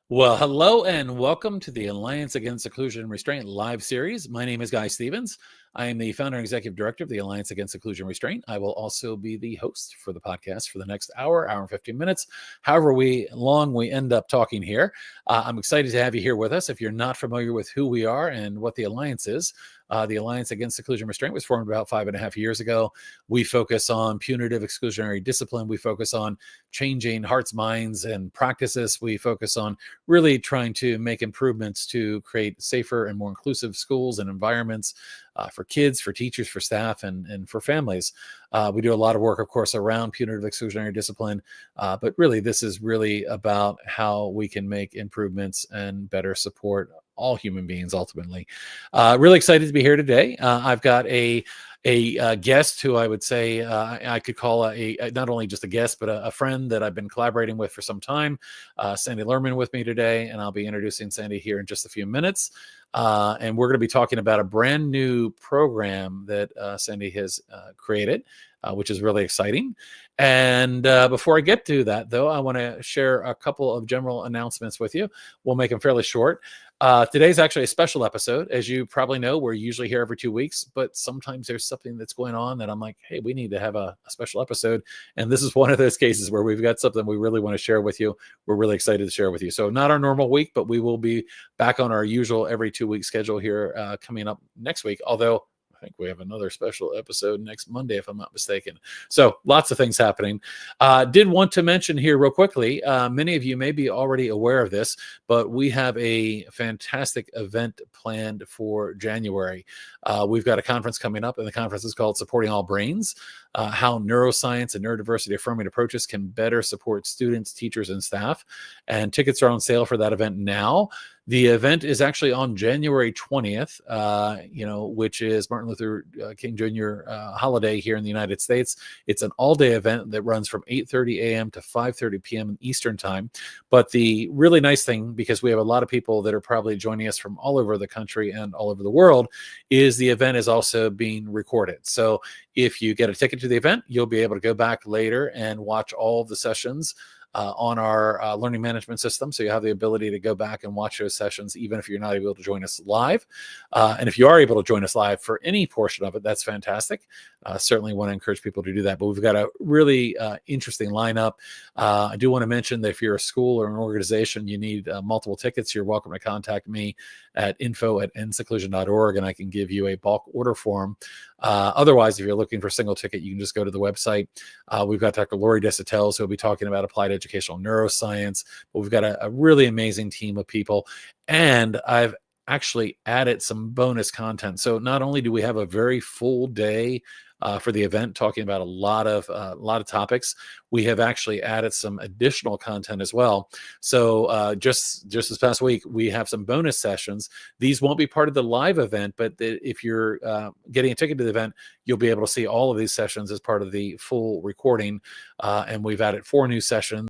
Well, hello and welcome to the Alliance Against Seclusion and Restraint live series. My name is Guy Stevens. I am the founder and executive director of the Alliance Against Seclusion and Restraint. I will also be the host for the podcast for the next hour and 15 minutes, however long we end up talking here. I'm excited to have you here with us. If you're not familiar with who we are and what the Alliance is, the Alliance Against Seclusion and Restraint was formed about 5.5 years ago. We focus on punitive exclusionary discipline. We focus on changing hearts, minds, and practices. We focus on really trying to make improvements to create safer and more inclusive schools and environments for kids, for teachers, for staff, and for families. We do a lot of work, of course, around punitive exclusionary discipline, but really this is really about how we can make improvements and better support all human beings ultimately. Really excited to be here today. I've got a guest who I would say I could call a not only just a guest, but a friend that I've been collaborating with for some time. Sandi Lerman with me today, and I'll be introducing Sandi here in just a few minutes. And we're going to be talking about a brand new program that Sandi has created, which is really exciting. And before I get to that, though, I want to share a couple of general announcements with you. We'll make them fairly short. Today's actually a special episode. As you probably know, we're usually here every 2 weeks, but sometimes there's something that's going on that I'm like, hey, we need to have a special episode. And this is one of those cases where we've got something we really want to share with you. We're really excited to share with you. So not our normal week, but we will be back on our usual every 2 week schedule here coming up next week. Although I think we have another special episode next Monday, if I'm not mistaken. So lots of things happening. Did want to mention here real quickly, many of you may be already aware of this, but we have a fantastic event planned for January. We've got a conference coming up, and the conference is called Supporting All Brains, how neuroscience and neurodiversity affirming approaches can better support students, teachers, and staff. And tickets are on sale for that event now. The event is actually on January 20th, which is Martin Luther King Jr. Holiday here in the United States. It's an all-day event that runs from 8:30 a.m. to 5:30 p.m. Eastern time. But the really nice thing, because we have a lot of people that are probably joining us from all over the country and all over the world, is the event is also being recorded. So if you get a ticket to the event, you'll be able to go back later and watch all of the sessions on our learning management system. So you have the ability to go back and watch those sessions, even if you're not able to join us live. And if you are able to join us live for any portion of it, that's fantastic. Certainly want to encourage people to do that. But we've got a really interesting lineup. I do want to mention that if you're a school or an organization, you need multiple tickets, you're welcome to contact me at info@endseclusion.org, and I can give you a bulk order form. Otherwise, if you're looking for a single ticket, you can just go to the website. We've got Dr. Lori Desautel, who will be talking about applied educational neuroscience. But we've got a really amazing team of people. And I've actually added some bonus content. So not only do we have a very full day for the event, talking about a lot of topics, we have actually added some additional content as well. So just this past week, we have some bonus sessions. These won't be part of the live event, but if you're getting a ticket to the event, you'll be able to see all of these sessions as part of the full recording. And we've added 4 new sessions,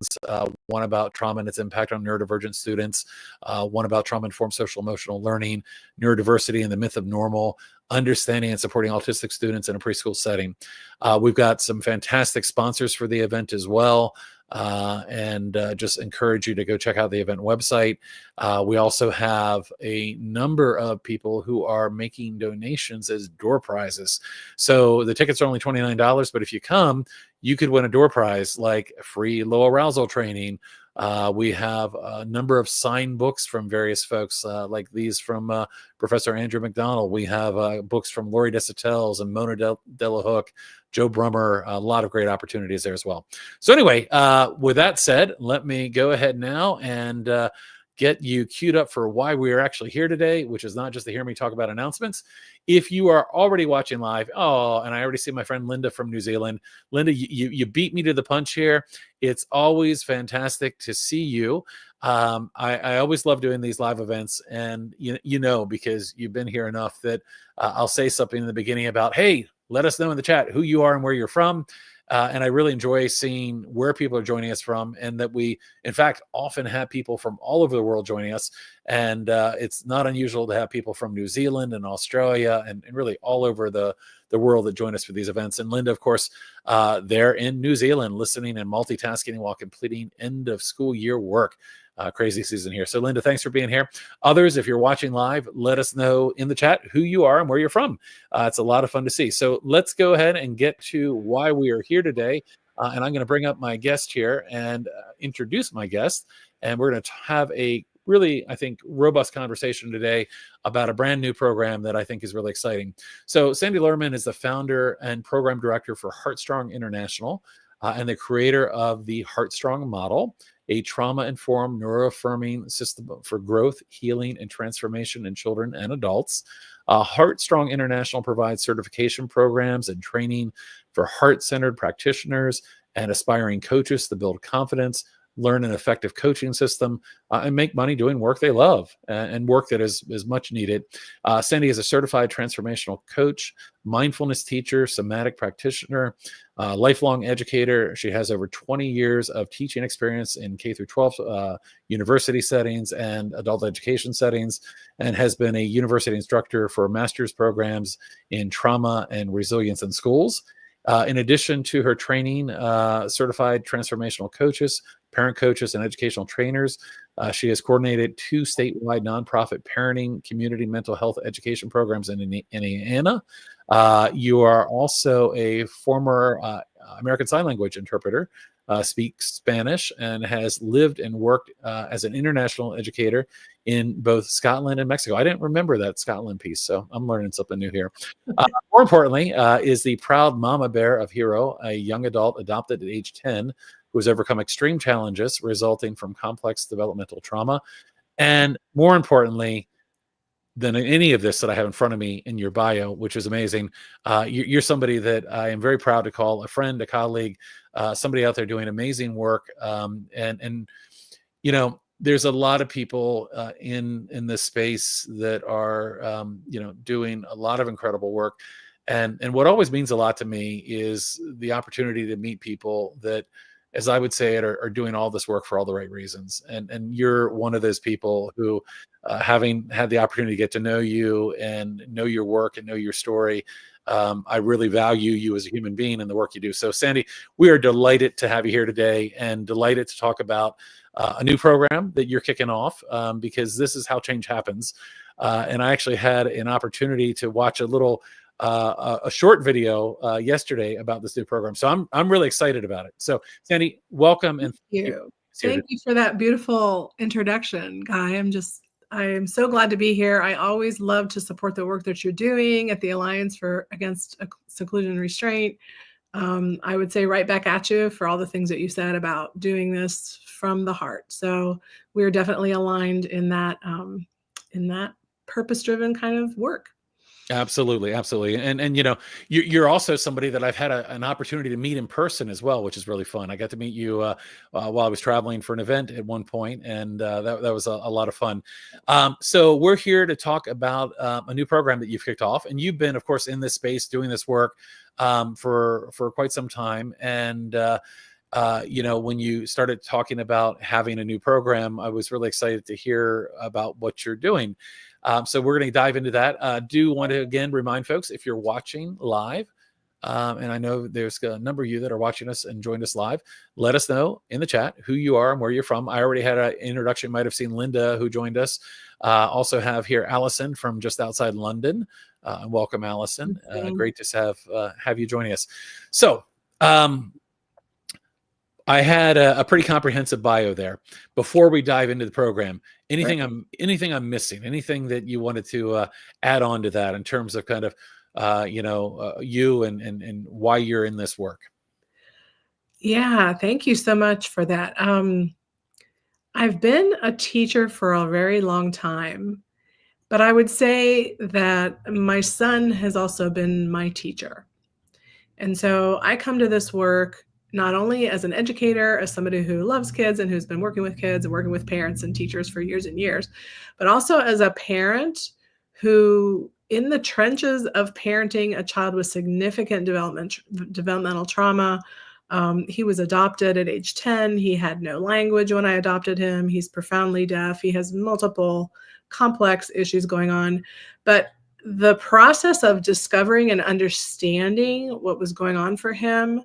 one about trauma and its impact on neurodivergent students, one about trauma-informed social emotional learning, neurodiversity and the myth of normal, understanding and supporting autistic students in a preschool setting. We've got some fantastic sponsors for the event as well. And just encourage you to go check out the event website. We also have a number of people who are making donations as door prizes. So the tickets are only $29, but if you come, you could win a door prize like free low arousal training. We have a number of signed books from various folks, like these from Professor Andrew McDonald. We have books from Lori Desautel and Mona Delahook, Joe Brummer, a lot of great opportunities there as well. So anyway, with that said, let me go ahead now and get you queued up for why we are actually here today, which is not just to hear me talk about announcements. If you are already watching live, and I already see my friend Linda from New Zealand. Linda, you beat me to the punch here. It's always fantastic to see you. I always love doing these live events, and because you've been here enough that I'll say something in the beginning about, hey, let us know in the chat who you are and where you're from. And I really enjoy seeing where people are joining us from, and that we, in fact, often have people from all over the world joining us. And it's not unusual to have people from New Zealand and Australia and really all over the world that join us for these events. And Linda, of course, they're in New Zealand listening and multitasking while completing end of school year work. crazy season here. So Linda, thanks for being here. Others, if you're watching live, let us know in the chat who you are and where you're from. It's a lot of fun to see. So let's go ahead and get to why we are here today. And I'm going to bring up my guest here and introduce my guest. And we're going to have a really, I think, robust conversation today about a brand new program that I think is really exciting. So Sandi Lerman is the founder and program director for Heartstrong International and the creator of the Heartstrong model, a trauma-informed, neuro-affirming system for growth, healing, and transformation in children and adults. Heartstrong International provides certification programs and training for heart-centered practitioners and aspiring coaches to build confidence, learn an effective coaching system, and make money doing work they love and work that is much needed. Sandi is a certified transformational coach, mindfulness teacher, somatic practitioner, lifelong educator. She has over 20 years of teaching experience in K through 12 university settings and adult education settings, and has been a university instructor for master's programs in trauma and resilience in schools. In addition to her training, certified transformational coaches, parent coaches, and educational trainers, she has coordinated 2 statewide nonprofit parenting community mental health education programs in Indiana. You are also a former American Sign Language interpreter, speaks Spanish, and has lived and worked as an international educator in both Scotland and Mexico. I didn't remember that Scotland piece, so I'm learning something new here. More importantly, is the proud mama bear of Hero, a young adult adopted at age 10 who has overcome extreme challenges resulting from complex developmental trauma. And more importantly than any of this that I have in front of me in your bio, which is amazing, you're somebody that I am very proud to call a friend, a colleague, somebody out there doing amazing work. And you know, there's a lot of people in this space that are doing a lot of incredible work. And what always means a lot to me is the opportunity to meet people that, as I would say it, are doing all this work for all the right reasons. And you're one of those people who, having had the opportunity to get to know you and know your work and know your story, I really value you as a human being and the work you do. So Sandi, we are delighted to have you here today and delighted to talk about a new program that you're kicking off, because this is how change happens. And I actually had an opportunity to watch a short video yesterday about this new program. So I'm really excited about it. So Sandi, welcome. And thank you for that beautiful introduction, Guy. I am so glad to be here. I always love to support the work that you're doing at the Alliance Against Seclusion and Restraint. I would say right back at you for all the things that you said about doing this from the heart. So we're definitely aligned in that purpose-driven kind of work. Absolutely. And you're also somebody that I've had an opportunity to meet in person as well, which is really fun. I got to meet you while I was traveling for an event at one point, and that was a lot of fun. So we're here to talk about a new program that you've kicked off, and you've been, of course, in this space doing this work for quite some time. And when you started talking about having a new program, I was really excited to hear about what you're doing. So we're going to dive into that. Do want to, again, remind folks, if you're watching live, and I know there's a number of you that are watching us and joined us live, let us know in the chat who you are and where you're from. I already had an introduction. Might have seen Linda, who joined us. Also have here Allison from just outside London. Welcome, Allison. Great to have you joining us. So I had a pretty comprehensive bio there. Before we dive into the program, anything I'm missing, anything that you wanted to add on to that in terms of kind of you and why you're in this work? Yeah, thank you so much for that. I've been a teacher for a very long time, but I would say that my son has also been my teacher. And so I come to this work not only as an educator, as somebody who loves kids and who's been working with kids and working with parents and teachers for years and years, but also as a parent who, in the trenches of parenting a child with significant developmental trauma. He was adopted at age 10. He had no language when I adopted him. He's profoundly deaf. He has multiple complex issues going on. But the process of discovering and understanding what was going on for him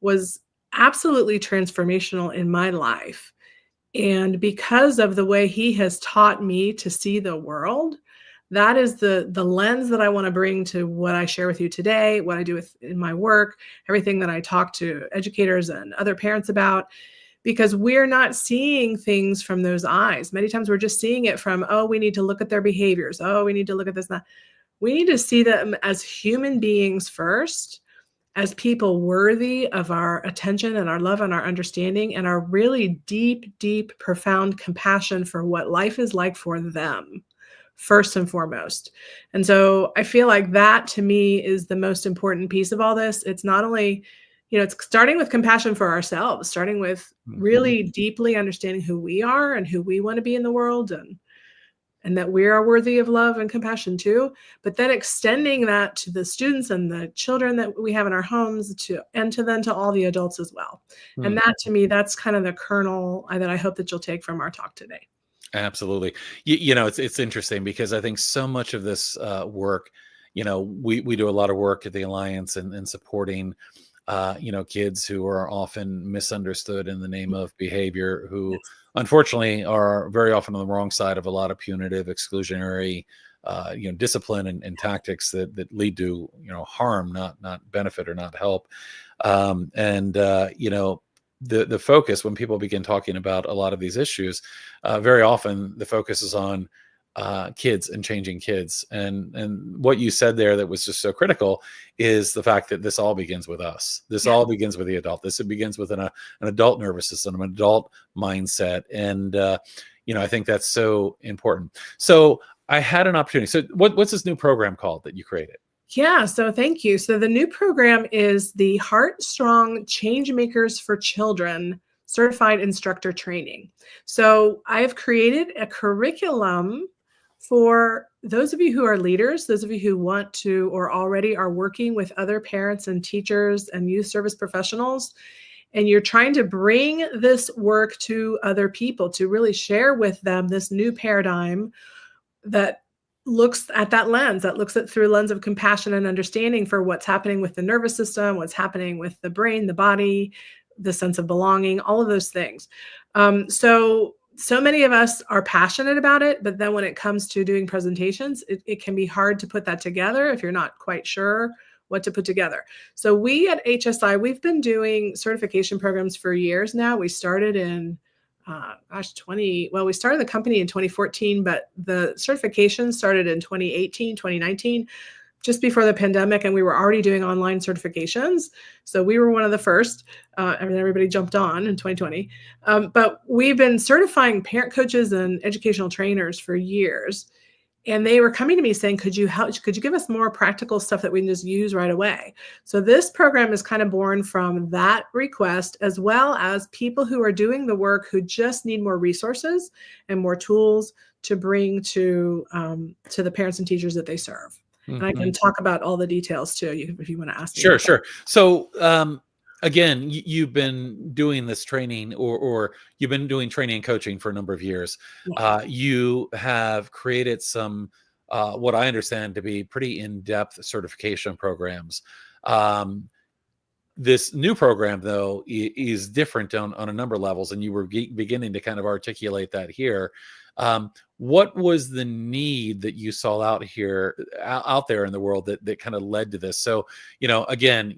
was absolutely transformational in my life. And because of the way he has taught me to see the world, that is the lens that I want to bring to what I share with you today, what I do in my work, everything that I talk to educators and other parents about, because we're not seeing things from those eyes. Many times we're just seeing it from, oh, we need to look at their behaviors. Oh, we need to look at this and that. We need to see them as human beings first, as people worthy of our attention and our love and our understanding and our really deep, deep, profound compassion for what life is like for them, first and foremost. And so I feel like that to me is the most important piece of all this. It's not only, it's starting with compassion for ourselves, starting with really deeply understanding who we are and who we want to be in the world, and that we are worthy of love and compassion too, but then extending that to the students and the children that we have in our homes and to all the adults as well. And that to me, that's kind of the kernel that I hope that you'll take from our talk today. Absolutely. It's interesting because I think so much of this work, we do a lot of work at the Alliance and supporting kids who are often misunderstood in the name of behavior, who unfortunately are very often on the wrong side of a lot of punitive, exclusionary, discipline and tactics that lead to, harm, not benefit or not help. The focus when people begin talking about a lot of these issues, very often the focus is on kids and changing kids. And what you said there that was just so critical is the fact that this all begins with us. This all begins with the adult. This begins with an adult nervous system, an adult mindset. And, I think that's so important. So I had an opportunity. So what's this new program called that you created? Yeah, so thank you. So the new program is the Heart Strong Changemakers for Children Certified Instructor Training. So I've created a curriculum for those of you who are leaders, those of you who want to or already are working with other parents and teachers and youth service professionals, and you're trying to bring this work to other people to really share with them this new paradigm that looks at that lens, that looks at through a lens of compassion and understanding for what's happening with the nervous system, what's happening with the brain, the body, the sense of belonging, all of those things. So many of us are passionate about it, but then when it comes to doing presentations, it can be hard to put that together if you're not quite sure what to put together. So we at HSI, we've been doing certification programs for years now. We started in we started the company in 2014, but the certification started in 2018, 2019, just before the pandemic, and we were already doing online certifications. So we were one of the first, and everybody jumped on in 2020. But we've been certifying parent coaches and educational trainers for years. And they were coming to me saying, could you give us more practical stuff that we can just use right away? So this program is kind of born from that request, as well as people who are doing the work who just need more resources and more tools to bring to the parents and teachers that they serve. And I can talk about all the details too, if you want to ask me. Sure. So again, you've been doing this training or you've been doing training and coaching for a number of years. Yeah. You have created some, what I understand to be pretty in-depth certification programs. This new program, though, is different on a number of levels, and you were beginning to kind of articulate that here. What was the need that you saw out there in the world that kind of led to this? So, again,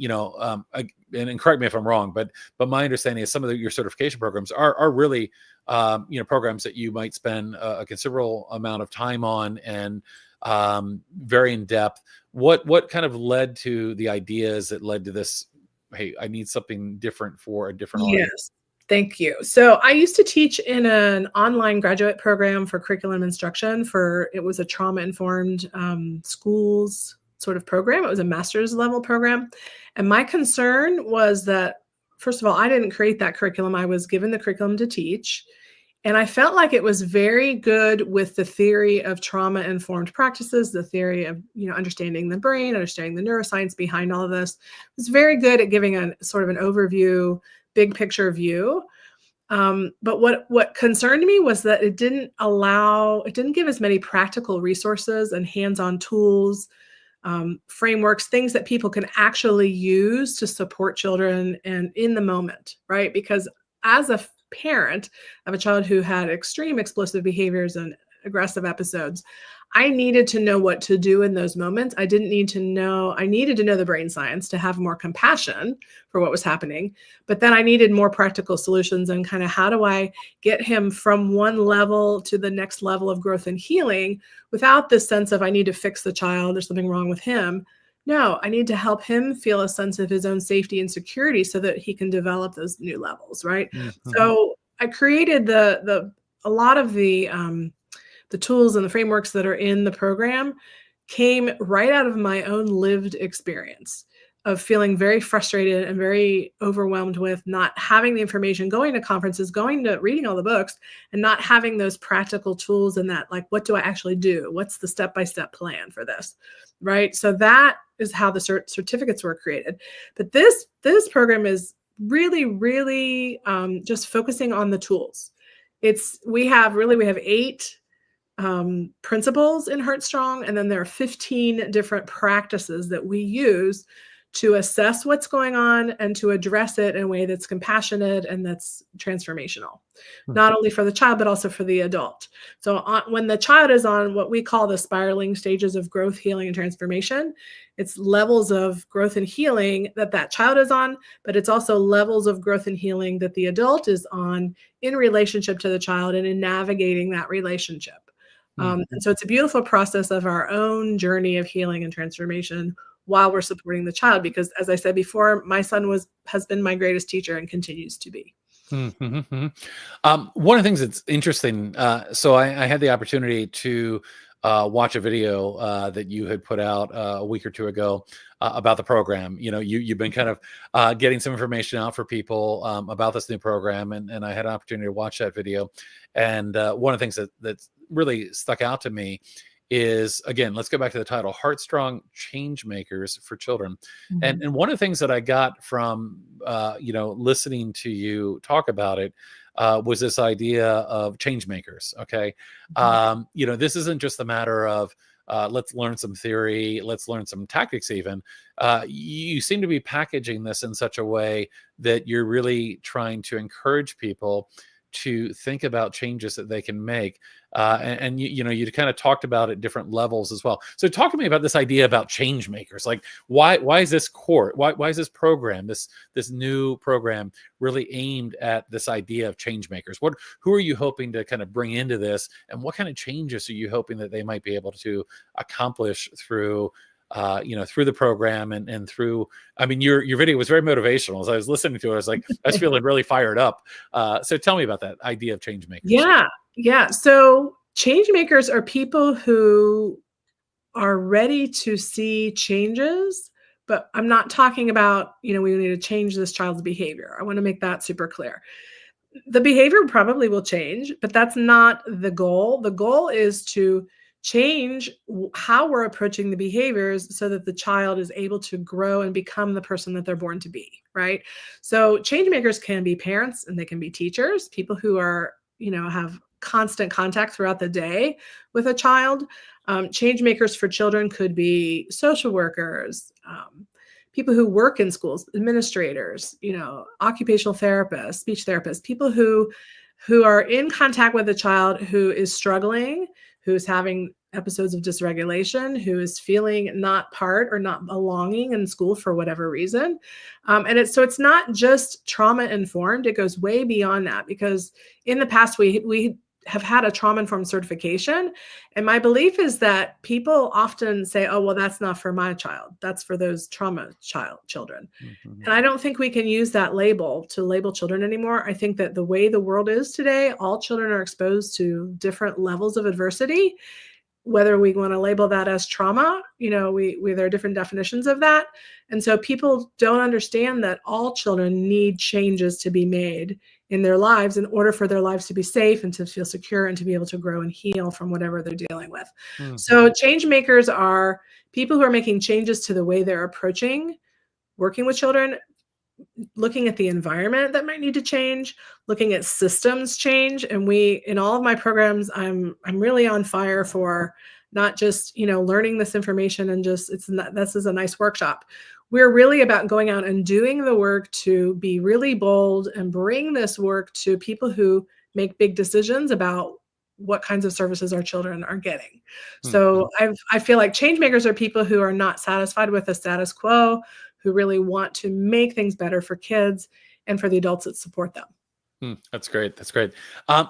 and correct me if I'm wrong, but my understanding is some of your certification programs are really, programs that you might spend a considerable amount of time on and very in depth. What kind of led to the ideas that led to this? Hey, I need something different for a different audience. Yes. Thank you. So I used to teach in an online graduate program for curriculum instruction it was a trauma-informed schools sort of program. It was a master's level program. And my concern was that, first of all, I didn't create that curriculum. I was given the curriculum to teach. And I felt like it was very good with the theory of trauma-informed practices, the theory of, understanding the brain, understanding the neuroscience behind all of this. It was very good at giving a sort of an overview, big picture view. But what concerned me was that it didn't give as many practical resources and hands-on tools, frameworks, things that people can actually use to support children and in the moment, right? Because as parent of a child who had extreme explosive behaviors and aggressive episodes, I needed to know what to do in those moments. I needed to know the brain science to have more compassion for what was happening. But then I needed more practical solutions and kind of how do I get him from one level to the next level of growth and healing without this sense of I need to fix the child, there's something wrong with him. No, I need to help him feel a sense of his own safety and security so that he can develop those new levels, right? Mm-hmm. So I created a lot of the tools and the frameworks that are in the program came right out of my own lived experience of feeling very frustrated and very overwhelmed with not having the information, going to conferences, reading all the books, and not having those practical tools and that, like, what do I actually do? What's the step-by-step plan for this, right? So that is how the certificates were created. But this program is really, really just focusing on the tools. We have 8 principles in Heartstrong, and then there are 15 different practices that we use to assess what's going on and to address it in a way that's compassionate and that's transformational, not only for the child, but also for the adult. So when the child is on what we call the spiraling stages of growth, healing, and transformation, it's levels of growth and healing that child is on, but it's also levels of growth and healing that the adult is on in relationship to the child and in navigating that relationship. And so it's a beautiful process of our own journey of healing and transformation while we're supporting the child, because as I said before, my son has been my greatest teacher and continues to be. Mm-hmm. One of the things that's interesting, so I had the opportunity to watch a video that you had put out a week or two ago about the program. You've been kind of getting some information out for people about this new program, and I had an opportunity to watch that video. And one of the things that's really stuck out to me is, again, let's go back to the title, Heartstrong Changemakers for Children. Mm-hmm. And one of the things that I got from, listening to you talk about it was this idea of changemakers. Okay. This isn't just a matter of, let's learn some theory, let's learn some tactics even. You seem to be packaging this in such a way that you're really trying to encourage people to think about changes that they can make. And you kind of talked about at different levels as well. So talk to me about this idea about change makers. Like why is this core? Why is this program, this new program really aimed at this idea of change makers? Who are you hoping to kind of bring into this, and what kind of changes are you hoping that they might be able to accomplish through through the program and through, I mean, your video was very motivational. As I was listening to it, I was feeling really fired up. So tell me about that idea of change makers. Yeah. So change makers are people who are ready to see changes, but I'm not talking about, we need to change this child's behavior. I want to make that super clear. The behavior probably will change, but that's not the goal. The goal is to change how we're approaching the behaviors so that the child is able to grow and become the person that they're born to be, right? So change makers can be parents and they can be teachers, people who are, have constant contact throughout the day with a child. Change makers for children could be social workers, people who work in schools, administrators, occupational therapists, speech therapists, people who are in contact with a child who is struggling, who's having episodes of dysregulation, who is feeling not part or not belonging in school for whatever reason. And it's not just trauma informed. It goes way beyond that, because in the past we have had a trauma-informed certification. And my belief is that people often say, oh, well, that's not for my child. That's for those trauma children. Mm-hmm. And I don't think we can use that label to label children anymore. I think that the way the world is today, all children are exposed to different levels of adversity. Whether we want to label that as trauma, there are different definitions of that. And so people don't understand that all children need changes to be made in their lives in order for their lives to be safe and to feel secure and to be able to grow and heal from whatever they're dealing with. Mm-hmm. So change makers are people who are making changes to the way they're approaching working with children, looking at the environment that might need to change, looking at systems change. And in all of my programs, I'm really on fire for not just, learning this information and this is a nice workshop. we're really about going out and doing the work to be really bold and bring this work to people who make big decisions about what kinds of services our children are getting. So I feel like change makers are people who are not satisfied with the status quo, who really want to make things better for kids and for the adults that support them. That's great. That's great.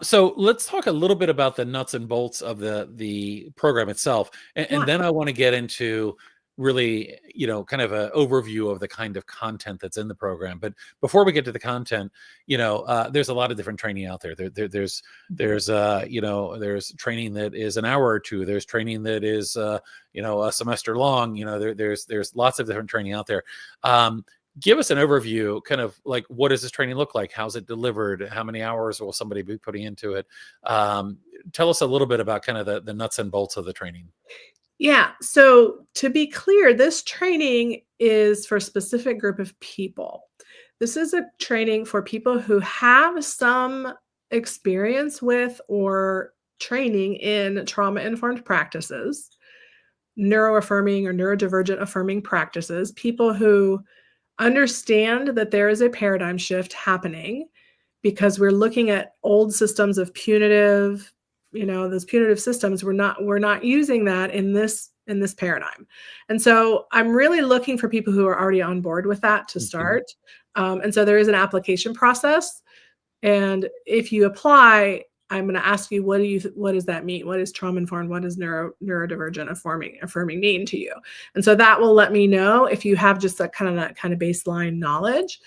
So let's talk a little bit about the nuts and bolts of the program itself, and Yeah. then I want to get into really, kind of an overview of the kind of content that's in the program. But before we get to the content, there's a lot of different training out there. There's there's training that is an hour or two. There's training that is a semester long. There's lots of different training out there. Give us an overview, kind of like, what does this training look like? How's it delivered? How many hours will somebody be putting into it? Tell us a little bit about kind of the nuts and bolts of the training. Yeah. So to be clear, this training is for a specific group of people. This is a training for people who have some experience with or training in trauma-informed practices, neuro-affirming or neurodivergent affirming practices, people who understand that there is a paradigm shift happening because we're looking at old systems of punitive, those punitive systems. We're not using that in this paradigm. And so I'm really looking for people who are already on board with that to start. And so there is an application process. And if you apply, I'm going to ask you, what does that mean? What is trauma informed? What does neurodivergent affirming mean to you? And so that will let me know if you have just that kind of baseline knowledge.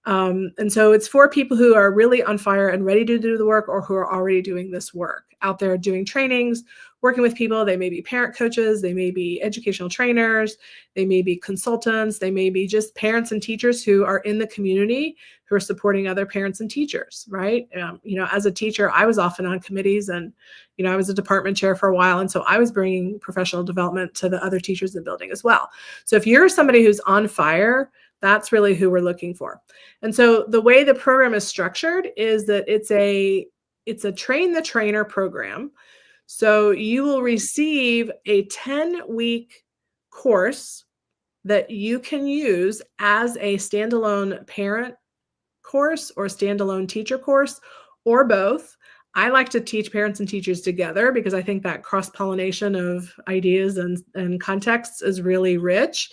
And so it's for people who are really on fire and ready to do the work, or who are already doing this work out there, doing trainings, working with people. They may be parent coaches, they may be educational trainers, they may be consultants, they may be just parents and teachers who are in the community who are supporting other parents and teachers, right? As a teacher, I was often on committees, and I was a department chair for a while, and so I was bringing professional development to the other teachers in the building as well. So if you're somebody who's on fire, that's really who we're looking for. And so the way the program is structured is that it's a train the trainer program. So you will receive a 10-week course that you can use as a standalone parent course or standalone teacher course, or both. I like to teach parents and teachers together because I think that cross-pollination of ideas and contexts is really rich.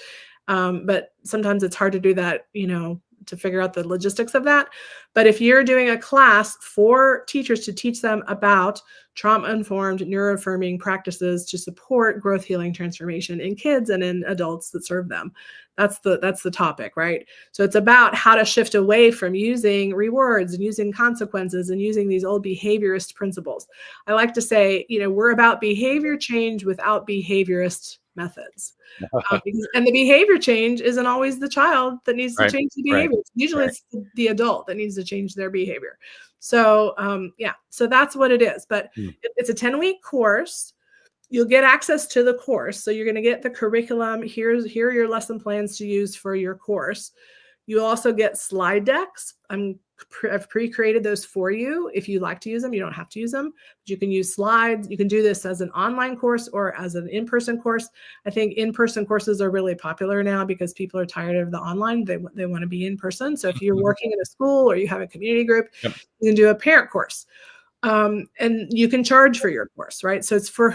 But sometimes it's hard to do that, to figure out the logistics of that. But if you're doing a class for teachers to teach them about trauma-informed neuro-affirming practices to support growth, healing, transformation in kids and in adults that serve them, that's the topic, right? So it's about how to shift away from using rewards and using consequences and using these old behaviorist principles. I like to say, we're about behavior change without behaviorist methods. And the behavior change isn't always the child that needs to change the behavior. Usually it's the adult that needs to change their behavior. So so that's what it is. But it's a 10-week course. You'll get access to the course. So you're going to get the curriculum. Here are your lesson plans to use for your course. You'll also get slide decks. I've pre-created those for you. If you like to use them, you don't have to use them. But you can use slides. You can do this as an online course or as an in-person course. I think in-person courses are really popular now because people are tired of the online. They want to be in person. So if you're working in a school or you have a community group, you can do a parent course. And you can charge for your course, right? So it's for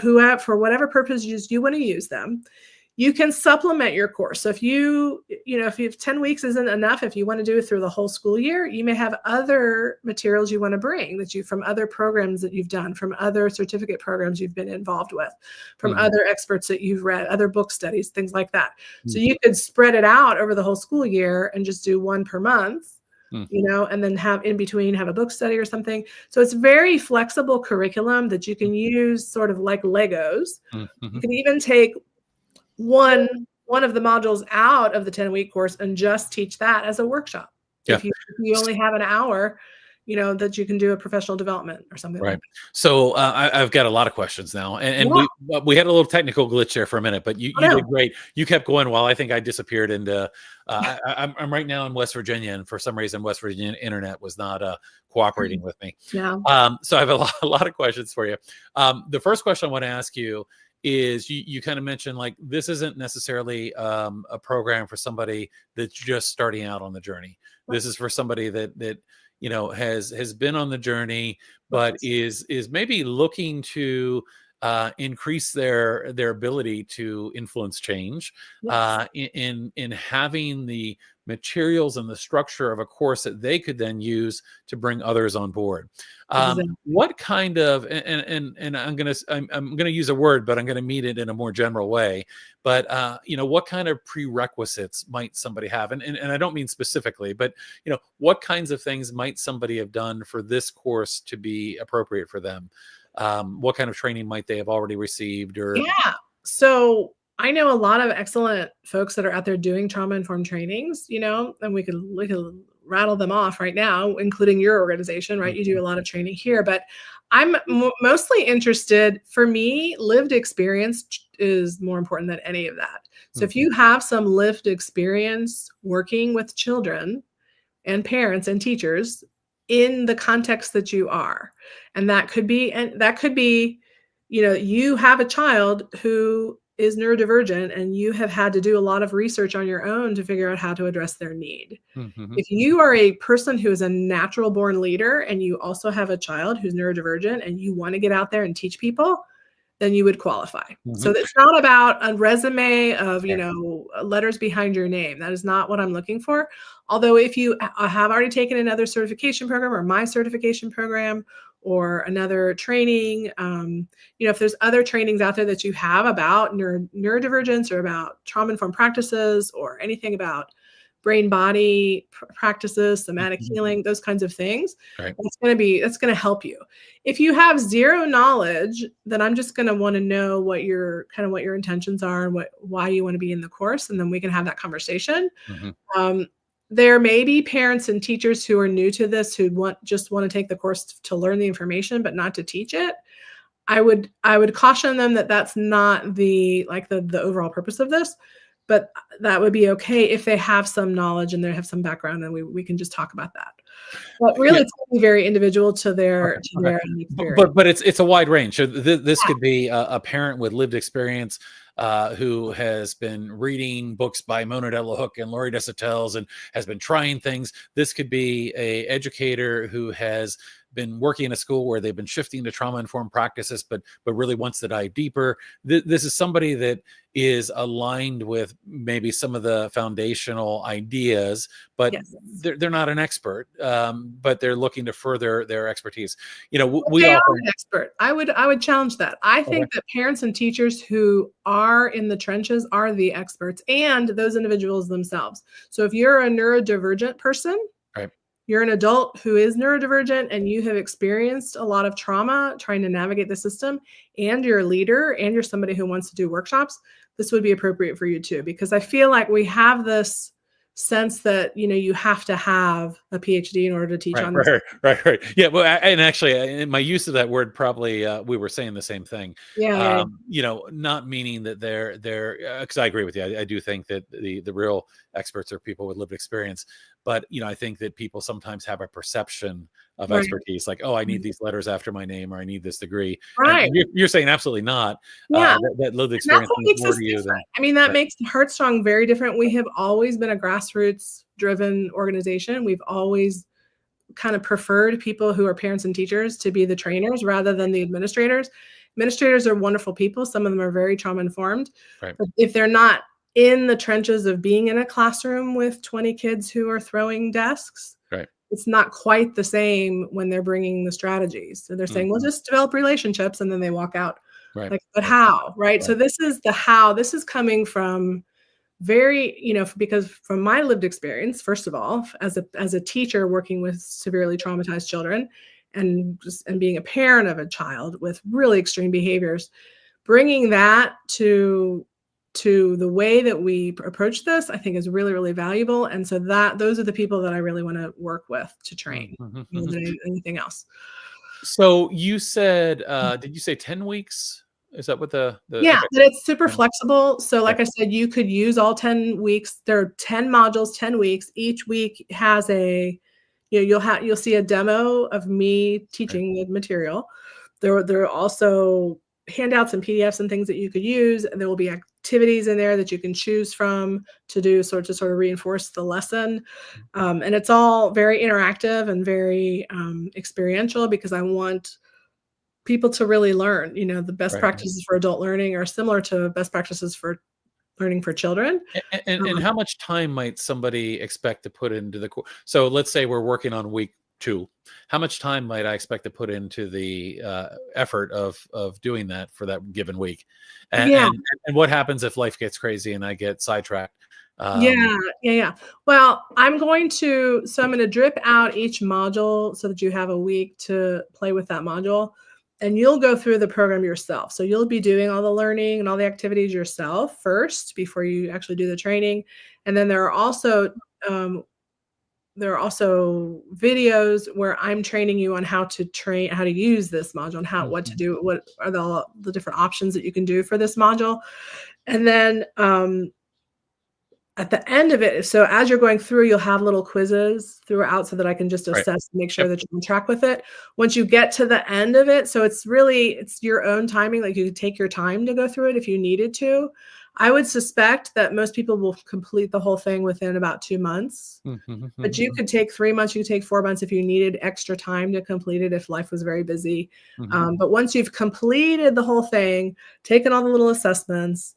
whatever purpose you want to use them. You can supplement your course. So if if 10 weeks isn't enough, if you want to do it through the whole school year, you may have other materials you want to bring from other programs that you've done, from other certificate programs you've been involved with, from other experts that you've read, other book studies, things like that. So you could spread it out over the whole school year and just do one per month, and then have in between have a book study or something. So it's very flexible curriculum that you can use sort of like Legos. You can even take one of the modules out of the 10-week course and just teach that as a workshop. If you only have an hour, that you can do a professional development or something like that. So I've got a lot of questions now, and we had a little technical glitch there for a minute, but you did great. You kept going while I think I disappeared into. I'm right now in West Virginia, and for some reason, West Virginia internet was not cooperating with me. Yeah. So I have a lot of questions for you. The first question I want to ask you is you kind of mentioned like this isn't necessarily a program for somebody that's just starting out on the journey. This is for somebody that has been on the journey, but Right. is maybe looking to increase their ability to influence change, Yes. in having the materials and the structure of a course that they could then use to bring others on board. Exactly. What kind of, and I'm gonna use a word, but I'm gonna mean it in a more general way. But what kind of prerequisites might somebody have? And I don't mean specifically, but what kinds of things might somebody have done for this course to be appropriate for them? What kind of training might they have already received? Or Yeah. So I know a lot of excellent folks that are out there doing trauma informed trainings, and we could rattle them off right now, including your organization, right? You do a lot of training here, but I'm mostly interested. For me, lived experience is more important than any of that. So if Mhm, you have some lived experience working with children and parents and teachers in the context that you are, and that could be you have a child who is neurodivergent and you have had to do a lot of research on your own to figure out how to address their need. mhm, If you are a person who is a natural born leader and you also have a child who's neurodivergent and you want to get out there and teach people, then you would qualify. So mhm. it's not about a resume of, Right. letters behind your name. That is not what I'm looking for. Although if you have already taken another certification program or my certification program or another training, if there's other trainings out there that you have about neurodivergence or about trauma-informed practices or anything about brain body practices, somatic Mhm. healing, those kinds of things, Right. that's going to help you. If you have zero knowledge, then I'm just going to want to know what your intentions are and why you want to be in the course, and then we can have that conversation. Mhm. Um, there may be parents and teachers who are new to this who just want to take the course to learn the information, but not to teach it. I would caution them that that's not the overall purpose of this, but that would be okay if they have some knowledge and they have some background, and we can just talk about that. But Yeah. really, it's gonna be very individual to Okay. their Okay. experience. But it's a wide range. So this could be a parent with lived experience, who has been reading books by Mona Delahooke and Laurie Desautel and has been trying things. This could be a educator who has been working in a school where they've been shifting to trauma informed practices, but really wants to dive deeper. This is somebody that is aligned with maybe some of the foundational ideas, but Yes. they're not an expert, but they're looking to further their expertise. But We they are often. an expert. I would challenge that. I Okay. think that parents and teachers who are in the trenches are the experts and those individuals themselves. So if you're a neurodivergent person, Right. you're an adult who is neurodivergent and you have experienced a lot of trauma trying to navigate the system, and you're a leader and you're somebody who wants to do workshops, this would be appropriate for you too. Because I feel like we have this sense that, you have to have a PhD in order to teach Right, on this. right. Yeah, well, and actually, in my use of that word, probably we were saying the same thing. Yeah, yeah, yeah. Not meaning that they're because I agree with you. I do think that the real experts are people with lived experience, but I think that people sometimes have a perception of Right. expertise, like, oh, I need these letters after my name, or I need this degree, and Right. you're saying absolutely not. Yeah. That lived And that's experience what means makes more us to you than different. I mean, that right. makes Heartstrong very different. We have always been a grassroots driven organization. We've always kind of preferred people who are parents and teachers to be the trainers rather than the administrators. Administrators are wonderful people. Some of them are very trauma informed. Right. But if they're not in the trenches of being in a classroom with 20 kids who are throwing desks, Right. it's not quite the same when they're bringing the strategies. So they're saying, "We'll Mhm. just develop relationships," and then they walk out. Right. Like, but Right. how, right? So Right. this is the how. This is coming from very, because from my lived experience, first of all, as a teacher working with severely traumatized children, and being a parent of a child with really extreme behaviors, bringing that to the way that we approach this, I think is really, really valuable. And so those are the people that I really want to work with to train Mhm, more mhm. than anything else. So you said, did you say 10 weeks? Is that what the Yeah, okay. but it's super 10, flexible. So right, like I said, you could use all 10 weeks. There are 10 modules, 10 weeks. Each week has you'll see a demo of me right. teaching the material. There are also handouts and PDFs and things that you could use. And there will be activities in there that you can choose from to do sort of reinforce the lesson. And it's all very interactive and very experiential, because I want people to really learn. The best Right. practices for adult learning are similar to best practices for learning for children. And how much time might somebody expect to put into the course? So let's say we're working on week 2. How much time might I expect to put into the effort of doing that for that given week? And, Yeah. and what happens if life gets crazy and I get sidetracked? Yeah. Well, I'm going to drip out each module so that you have a week to play with that module, and you'll go through the program yourself. So you'll be doing all the learning and all the activities yourself first before you actually do the training. And then there are also videos where I'm training you on how to use this module, and what to do, what are the different options that you can do for this module. And then at the end of it, so as you're going through, you'll have little quizzes throughout so that I can just Right. assess and make sure Yep. that you're on track with it. Once you get to the end of it, so it's your own timing. Like, you could take your time to go through it if you needed to. I would suspect that most people will complete the whole thing within about 2 months. But you could take 3 months, you could take 4 months if you needed extra time to complete it, if life was very busy. But once you've completed the whole thing, taken all the little assessments,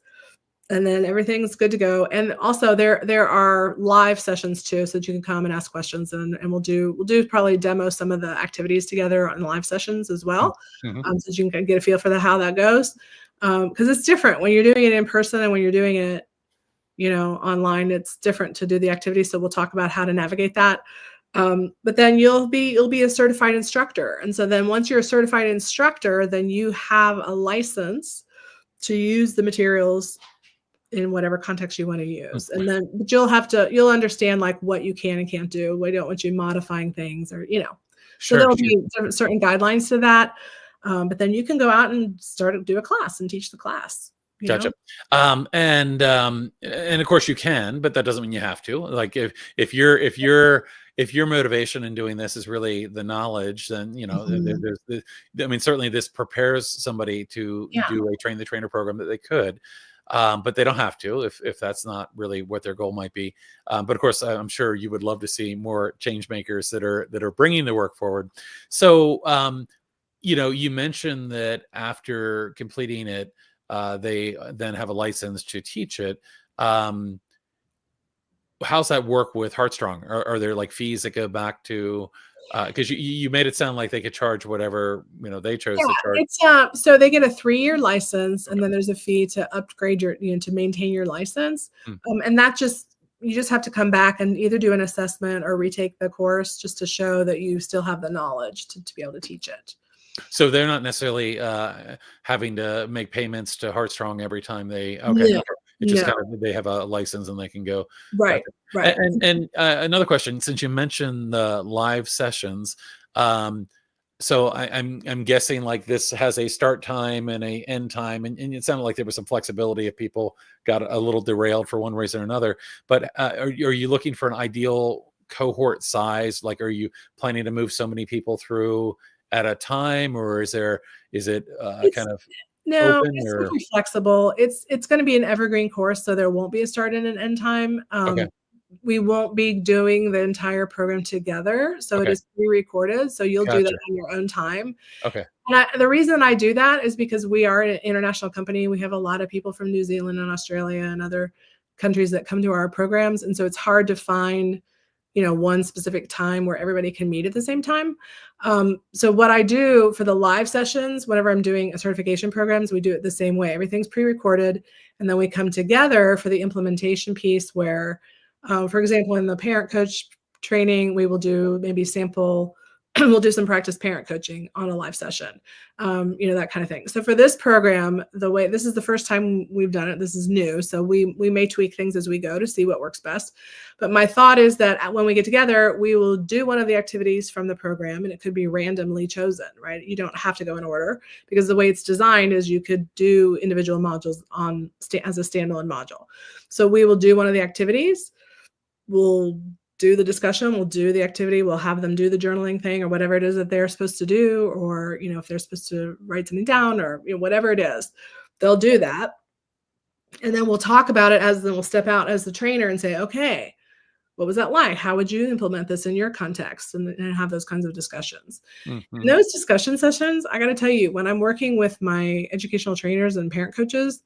and then everything's good to go. And also there are live sessions too, so that you can come and ask questions, and we'll do probably demo some of the activities together on live sessions as well. So that you can get a feel for how that goes. Because it's different when you're doing it in person and when you're doing it, online. It's different to do the activity. So we'll talk about how to navigate that. But then you'll be a certified instructor. And so then once you're a certified instructor, then you have a license to use the materials in whatever context you want to use. And then, but you'll understand like what you can and can't do. We don't want you modifying things, or, so there'll be certain guidelines to that. But then you can go out and do a class and teach the class. Gotcha. And of course you can, but that doesn't mean you have to. Like, if your motivation in doing this is really the knowledge, then certainly this prepares somebody to do a train the trainer program that they could. But they don't have to if that's not really what their goal might be. But of course, I'm sure you would love to see more change makers that are bringing the work forward. So, you mentioned that after completing it, they then have a license to teach it. How's that work with Heartstrong? Are there like fees that go back to? Because you made it sound like they could charge whatever they chose to charge. It's so they get a 3-year license, and then there's a fee to upgrade to maintain your license. And you just have to come back and either do an assessment or retake the course, just to show that you still have the knowledge to be able to teach it. So they're not necessarily having to make payments to Heartstrong every time they. No, It's just kind of, they have a license and they can go. Right. And another question, since you mentioned the live sessions, so I'm guessing like this has a start time and a end time, and it sounded like there was some flexibility if people got a little derailed for one reason or another. But are you looking for an ideal cohort size? Like, are you planning to move so many people through at a time, or is it kind of no, open, it's or pretty flexible. It's going to be an evergreen course, so there won't be a start and an end time. We won't be doing the entire program together, so it is pre-recorded, so you'll do that on your own time. And the reason I do that is because we are an international company. We have a lot of people from New Zealand and Australia and other countries that come to our programs, and so it's hard to find one specific time where everybody can meet at the same time. So what I do for the live sessions, whenever I'm doing a certification programs, we do it the same way. Everything's pre-recorded, and then we come together for the implementation piece where, for example, in the parent coach training, we will do maybe we'll do some practice parent coaching on a live session, that kind of thing. So for this program, this is the first time we've done it. This is new. So we may tweak things as we go to see what works best. But my thought is that when we get together, we will do one of the activities from the program, and it could be randomly chosen, right? You don't have to go in order, because the way it's designed is you could do individual modules as a standalone module. So we will do one of the activities. We'll do the discussion, we'll do the activity, we'll have them do the journaling thing or whatever it is that they're supposed to do, or, if they're supposed to write something down or, whatever it is, they'll do that. And then we'll talk about it then we'll step out as the trainer and say, okay, what was that like? How would you implement this in your context? And have those kinds of discussions. Mm-hmm. In those discussion sessions, I got to tell you, when I'm working with my educational trainers and parent coaches,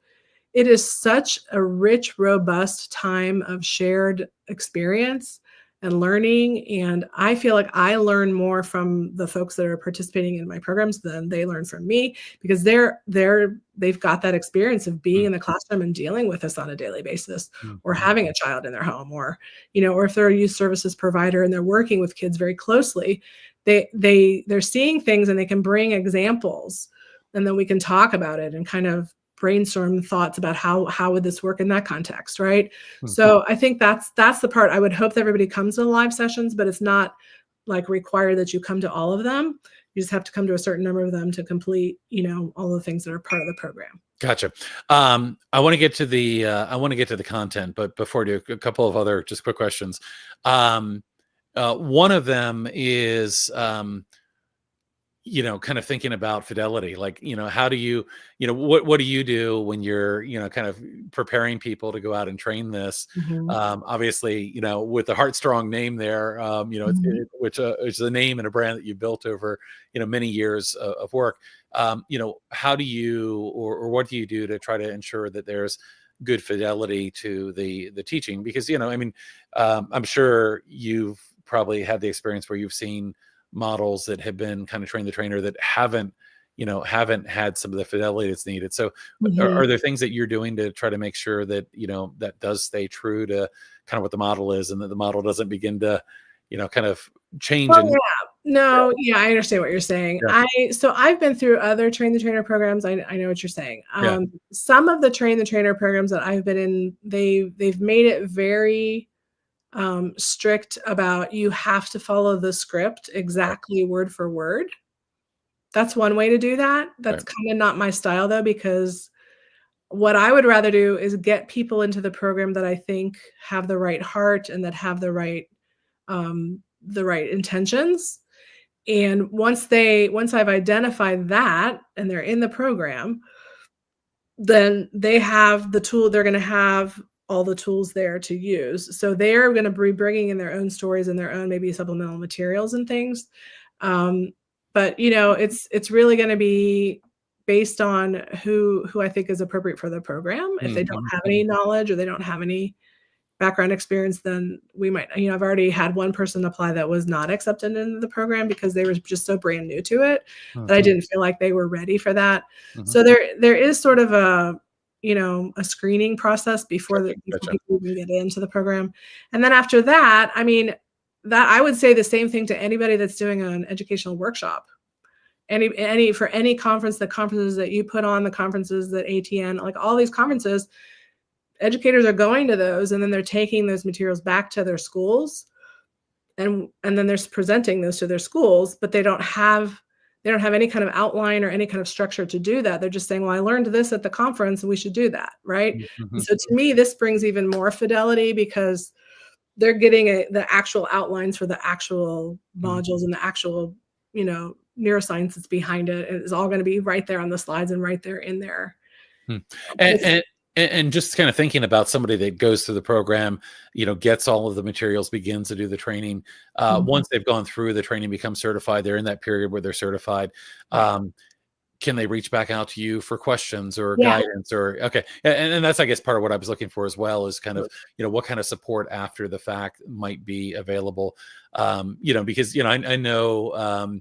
it is such a rich, robust time of shared experience and learning. And I feel like I learn more from the folks that are participating in my programs than they learn from me, because they've got that experience of being in the classroom and dealing with us on a daily basis, or having a child in their home, or if they're a youth services provider and they're working with kids very closely, they're seeing things and they can bring examples, and then we can talk about it and kind of brainstorm thoughts about how would this work in that context, right? Mm-hmm. So I think that's the part. I would hope that everybody comes to the live sessions, but it's not like required that you come to all of them. You just have to come to a certain number of them to complete, all the things that are part of the program. Gotcha. I want to get to the content, but before I do, a couple of other just quick questions. One of them is, kind of thinking about fidelity, like, how do you, what do you do when you're, kind of preparing people to go out and train this? Mm-hmm. Obviously, with the Heartstrong name there, Mm-hmm. which is a name and a brand that you built over, many years of work. How do you, or what do you do to try to ensure that there's good fidelity to the teaching? Because, I'm sure you've probably had the experience where you've seen models that have been kind of train the trainer that haven't had some of the fidelity that's needed. So are there things that you're doing to try to make sure that, that does stay true to kind of what the model is, and that the model doesn't begin to, kind of change? Well, yeah, I understand what you're saying. Yeah. So I've been through other train the trainer programs. I know what you're saying. Some of the train the trainer programs that I've been in, they've made it very strict about, you have to follow the script exactly word for word. That's one way to do that. That's kind of not my style, though, because what I would rather do is get people into the program that I think have the right heart and that have the right intentions. And once I've identified that and they're in the program, then they have the tool. They're going to have all the tools there to use. So they're going to be bringing in their own stories and their own maybe supplemental materials and things. But it's really going to be based on who I think is appropriate for the program. If they don't have any knowledge or they don't have any background experience, then we might, I've already had one person apply that was not accepted into the program because they were just so brand new to it that I didn't feel like they were ready for that. So there is sort of a screening process before people even get into the program. And then after that, that I would say the same thing to anybody that's doing an educational workshop. For any conference, the conferences that you put on, the conferences that ATN, like all these conferences, educators are going to those, and then they're taking those materials back to their schools, and then they're presenting those to their schools, but they don't have any kind of outline or any kind of structure to do that. They're just saying, well, I learned this at the conference and we should do that, right? And so to me, this brings even more fidelity because they're getting the actual outlines for the actual modules and the actual, neuroscience that's behind it. It's all going to be right there on the slides and right there in there. And just kind of thinking about somebody that goes through the program, gets all of the materials, begins to do the training. Once they've gone through the training, become certified, they're in that period where they're certified. Can they reach back out to you for questions or guidance okay. And that's, I guess, part of what I was looking for as well, is kind of, what kind of support after the fact might be available. Because, I know,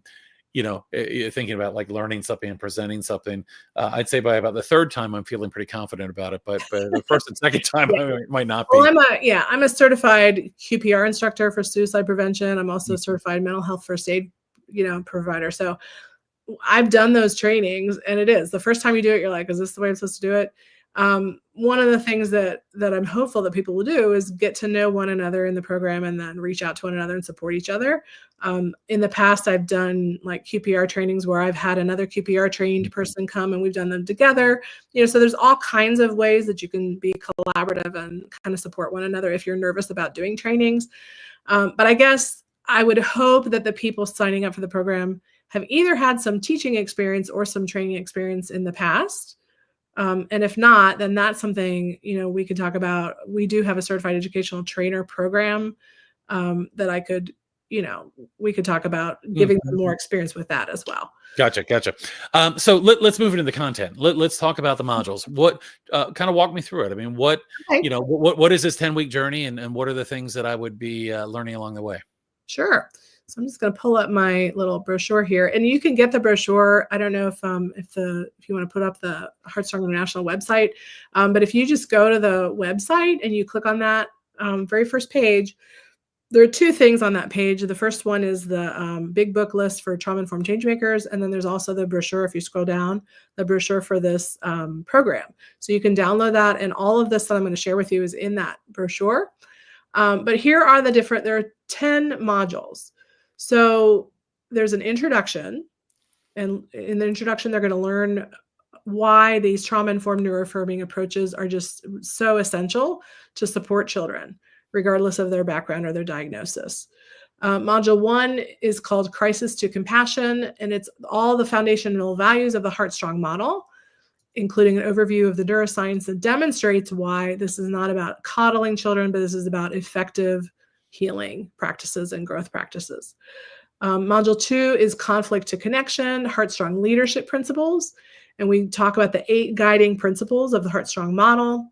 thinking about like learning something and presenting something, I'd say by about the third time, I'm feeling pretty confident about it. But the first and second time, I might not be. Well, I'm a certified QPR instructor for suicide prevention. I'm also a certified mental health first aid, provider. So I've done those trainings, and it is the first time you do it, you're like, is this the way I'm supposed to do it? One of the things that I'm hopeful that people will do is get to know one another in the program and then reach out to one another and support each other. In the past, I've done like QPR trainings where I've had another QPR trained person come and we've done them together. So there's all kinds of ways that you can be collaborative and kind of support one another if you're nervous about doing trainings. But I guess I would hope that the people signing up for the program have either had some teaching experience or some training experience in the past. And if not, then that's something, we could talk about. We do have a certified educational trainer program that I could, we could talk about giving them more experience with that as well. Gotcha. So let's move into the content. Let's talk about the modules. What kind of walk me through it? I mean, what is this 10-week journey, and what are the things that I would be learning along the way? Sure. So I'm just going to pull up my little brochure here, and you can get the brochure. I don't know if you want to put up the Heartstrong International website, but if you just go to the website and you click on that very first page, there are two things on that page. The first one is the big book list for trauma-informed changemakers, and then there's also the brochure. If you scroll down, the brochure for this program, so you can download that, and all of this that I'm going to share with you is in that brochure. But here are there are 10 modules. So there's an introduction, and in the introduction, they're going to learn why these trauma-informed neuro-affirming approaches are just so essential to support children, regardless of their background or their diagnosis. Module 1 is called Crisis to Compassion, and it's all the foundational values of the Heartstrong model, including an overview of the neuroscience that demonstrates why this is not about coddling children, but this is about effective healing practices and growth practices. Module 2 is Conflict to Connection, Heartstrong leadership principles, and we talk about the 8 guiding principles of the Heartstrong model.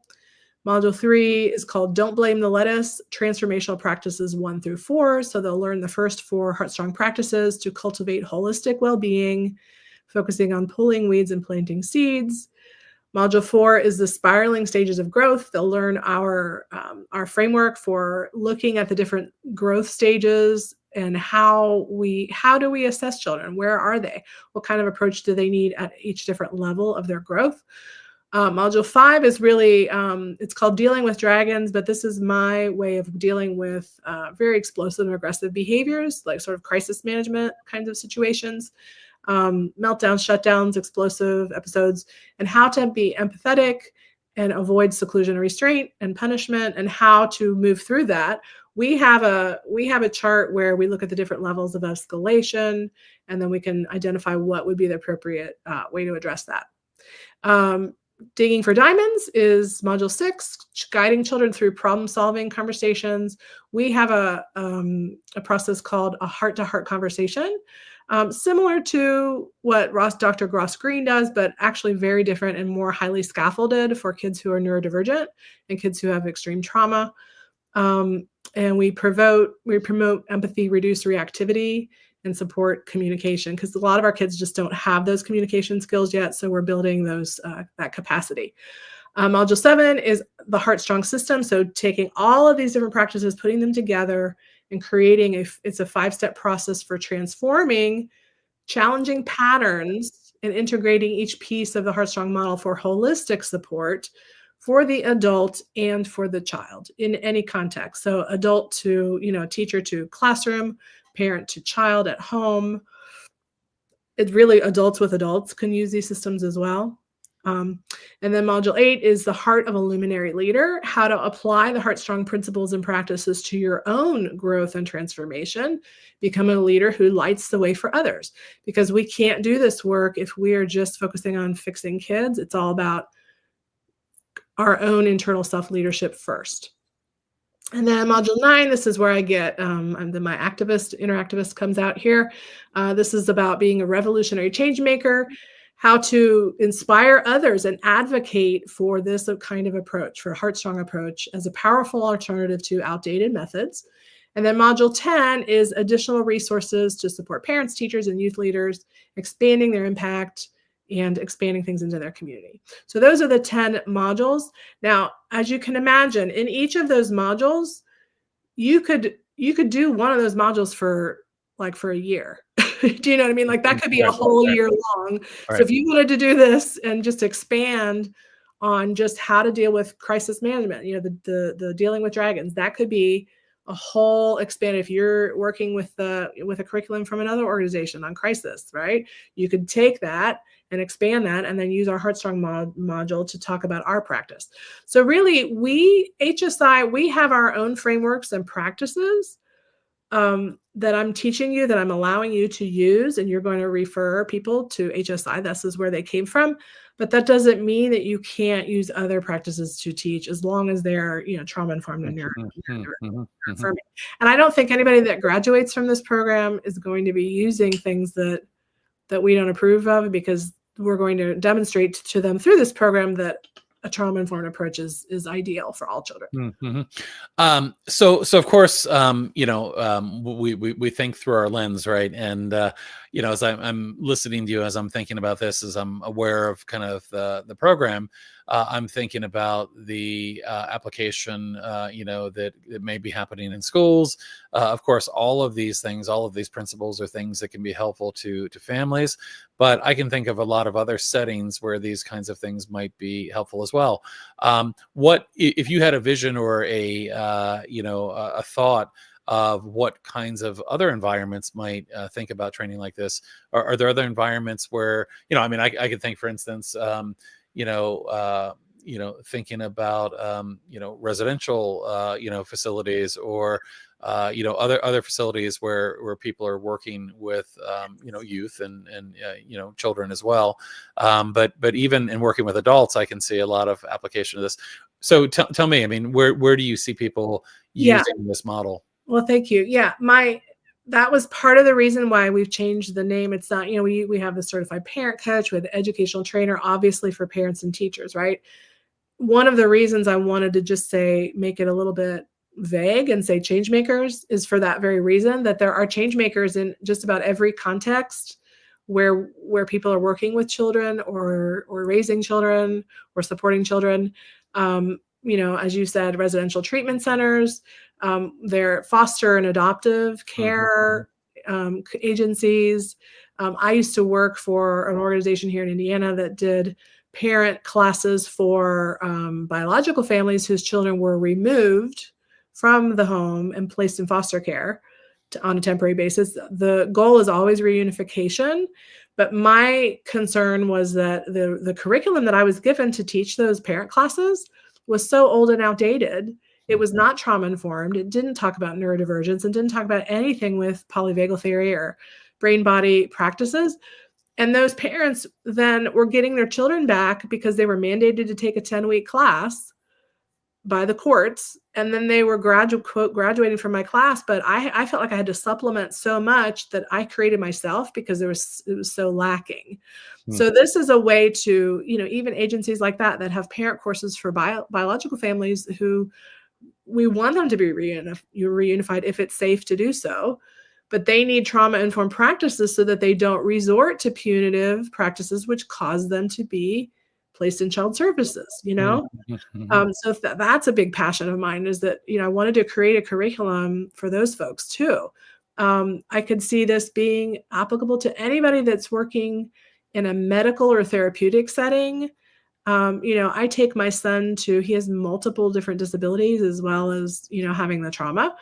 Module 3 is called Don't Blame the Lettuce, Transformational Practices 1 through 4. So they'll learn the first 4 Heartstrong practices to cultivate holistic well-being, focusing on pulling weeds and planting seeds. Module 4 is the spiraling stages of growth. They'll learn our framework for looking at the different growth stages and how do we assess children? Where are they? What kind of approach do they need at each different level of their growth? Module 5 is really, it's called Dealing with Dragons, but this is my way of dealing with very explosive and aggressive behaviors, like sort of crisis management kinds of situations. Meltdowns, shutdowns, explosive episodes, and how to be empathetic and avoid seclusion and restraint and punishment, and how to move through that. We have a chart where we look at the different levels of escalation, and then we can identify what would be the appropriate way to address that. Digging for Diamonds is module 6, guiding children through problem-solving conversations. We have a process called a heart-to-heart conversation, similar to what Dr. Gross-Green does, but actually very different and more highly scaffolded for kids who are neurodivergent and kids who have extreme trauma. And we promote empathy, reduce reactivity, and support communication, because a lot of our kids just don't have those communication skills yet. So we're building that capacity. Module 7 is the Heartstrong system. So taking all of these different practices, putting them together, and creating it's a 5-step process for transforming challenging patterns and integrating each piece of the Heartstrong model for holistic support for the adult and for the child in any context. So adult to, teacher to classroom, parent to child at home. It's really adults with adults can use these systems as well. And then module 8 is the heart of a luminary leader, how to apply the Heartstrong principles and practices to your own growth and transformation, become a leader who lights the way for others. Because we can't do this work if we are just focusing on fixing kids. It's all about our own internal self-leadership first. And then module 9, this is where I get, my inner activist comes out here. This is about being a revolutionary change maker, how to inspire others and advocate for this kind of approach, for a Heartstrong approach, as a powerful alternative to outdated methods. And then module 10 is additional resources to support parents, teachers, and youth leaders, expanding their impact and expanding things into their community. So those are the 10 modules. Now, as you can imagine, in each of those modules, you could do one of those modules for a year. Do you know what I mean? Like that could be a whole year long. Right. So if you wanted to do this and just expand on just how to deal with crisis management, the dealing with dragons. That could be a whole expanded. If you're working with a curriculum from another organization on crisis, right? You could take that and expand that, and then use our Heartstrong module to talk about our practice. So really, HSI, we have our own frameworks and practices that I'm teaching you, that I'm allowing you to use, and you're going to refer people to HSI. This is where they came from. But that doesn't mean that you can't use other practices to teach, as long as they're, trauma-informed and neuro-affirming. And I don't think anybody that graduates from this program is going to be using things that we don't approve of, because we're going to demonstrate to them through this program that a trauma-informed approach is ideal for all children. So of course, we think through our lens, right? And as I'm listening to you, as I'm thinking about this, as I'm aware of kind of the program, I'm thinking about the application, that may be happening in schools. Of course, all of these things, all of these principles are things that can be helpful to families. But I can think of a lot of other settings where these kinds of things might be helpful as well. What if you had a vision or a thought of what kinds of other environments might think about training like this? Are there other environments where, I could think, for instance, thinking about, residential, facilities, or, other facilities where people are working with, youth and children as well. But even in working with adults, I can see a lot of application of this. So tell me, where do you see people using this model? Well, thank you. Yeah, that was part of the reason why we've changed the name. It's not, we have the certified parent coach with educational trainer, obviously for parents and teachers, right? One of the reasons I wanted to just make it a little bit vague and say Changemakers is for that very reason, that there are Changemakers in just about every context where people are working with children or raising children or supporting children. As you said, residential treatment centers, their foster and adoptive care agencies. I used to work for an organization here in Indiana that did parent classes for biological families whose children were removed from the home and placed in foster care on a temporary basis. The goal is always reunification, but my concern was that the curriculum that I was given to teach those parent classes was so old and outdated. It was not trauma-informed. It didn't talk about neurodivergence and didn't talk about anything with polyvagal theory or brain-body practices. And those parents then were getting their children back because they were mandated to take a 10-week class by the courts. And then they were graduating from my class. But I felt like I had to supplement so much that I created myself because it was so lacking. So this is a way to, even agencies like that have parent courses for biological families who we want them to be reunified if it's safe to do so. But they need trauma-informed practices so that they don't resort to punitive practices, which cause them to be placed in child services, So that's a big passion of mine, is that, I wanted to create a curriculum for those folks too. I could see this being applicable to anybody that's working in a medical or therapeutic setting. I take my son he has multiple different disabilities as well as, having the trauma.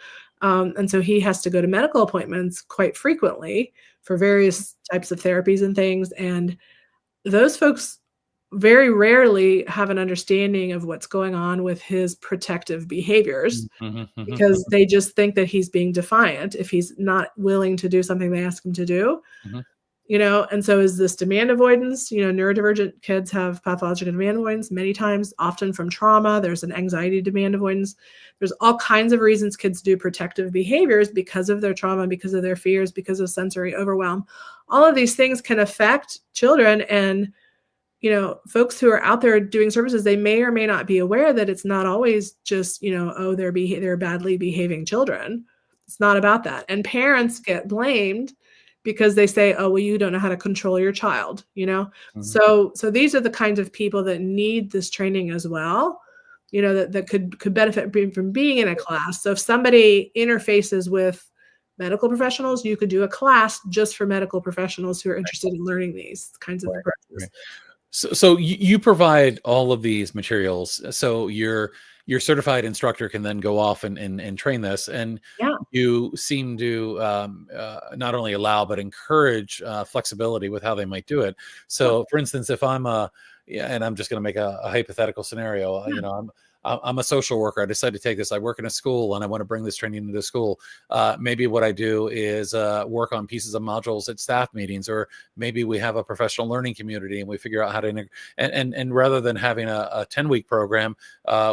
And so he has to go to medical appointments quite frequently for various types of therapies and things. And those folks very rarely have an understanding of what's going on with his protective behaviors, because they just think that he's being defiant if he's not willing to do something they ask him to do. And so is this demand avoidance. Neurodivergent kids have pathological demand avoidance many times, often from trauma. There's an anxiety demand avoidance. There's all kinds of reasons kids do protective behaviors because of their trauma, because of their fears, because of sensory overwhelm. All of these things can affect children. And folks who are out there doing services, they may or may not be aware that it's not always just, they're badly behaving children. It's not about that. And parents get blamed because they say, oh, well, you don't know how to control your child, So these are the kinds of people that need this training as well, that could benefit from being in a class. So if somebody interfaces with medical professionals, you could do a class just for medical professionals who are interested in learning these kinds of approaches. So you provide all of these materials. So your certified instructor can then go off and train this, and Yeah, you seem to not only allow but encourage flexibility with how they might do it. yeah, So, for instance, if I'm a yeah, and I'm just going to make a hypothetical scenario. yeah, I'm a social worker. I decide to take this. I work in a school and I want to bring this training into the school. Maybe what I do is work on pieces of modules at staff meetings, or maybe we have a professional learning community and we figure out how to integrate. And rather than having a 10-week program,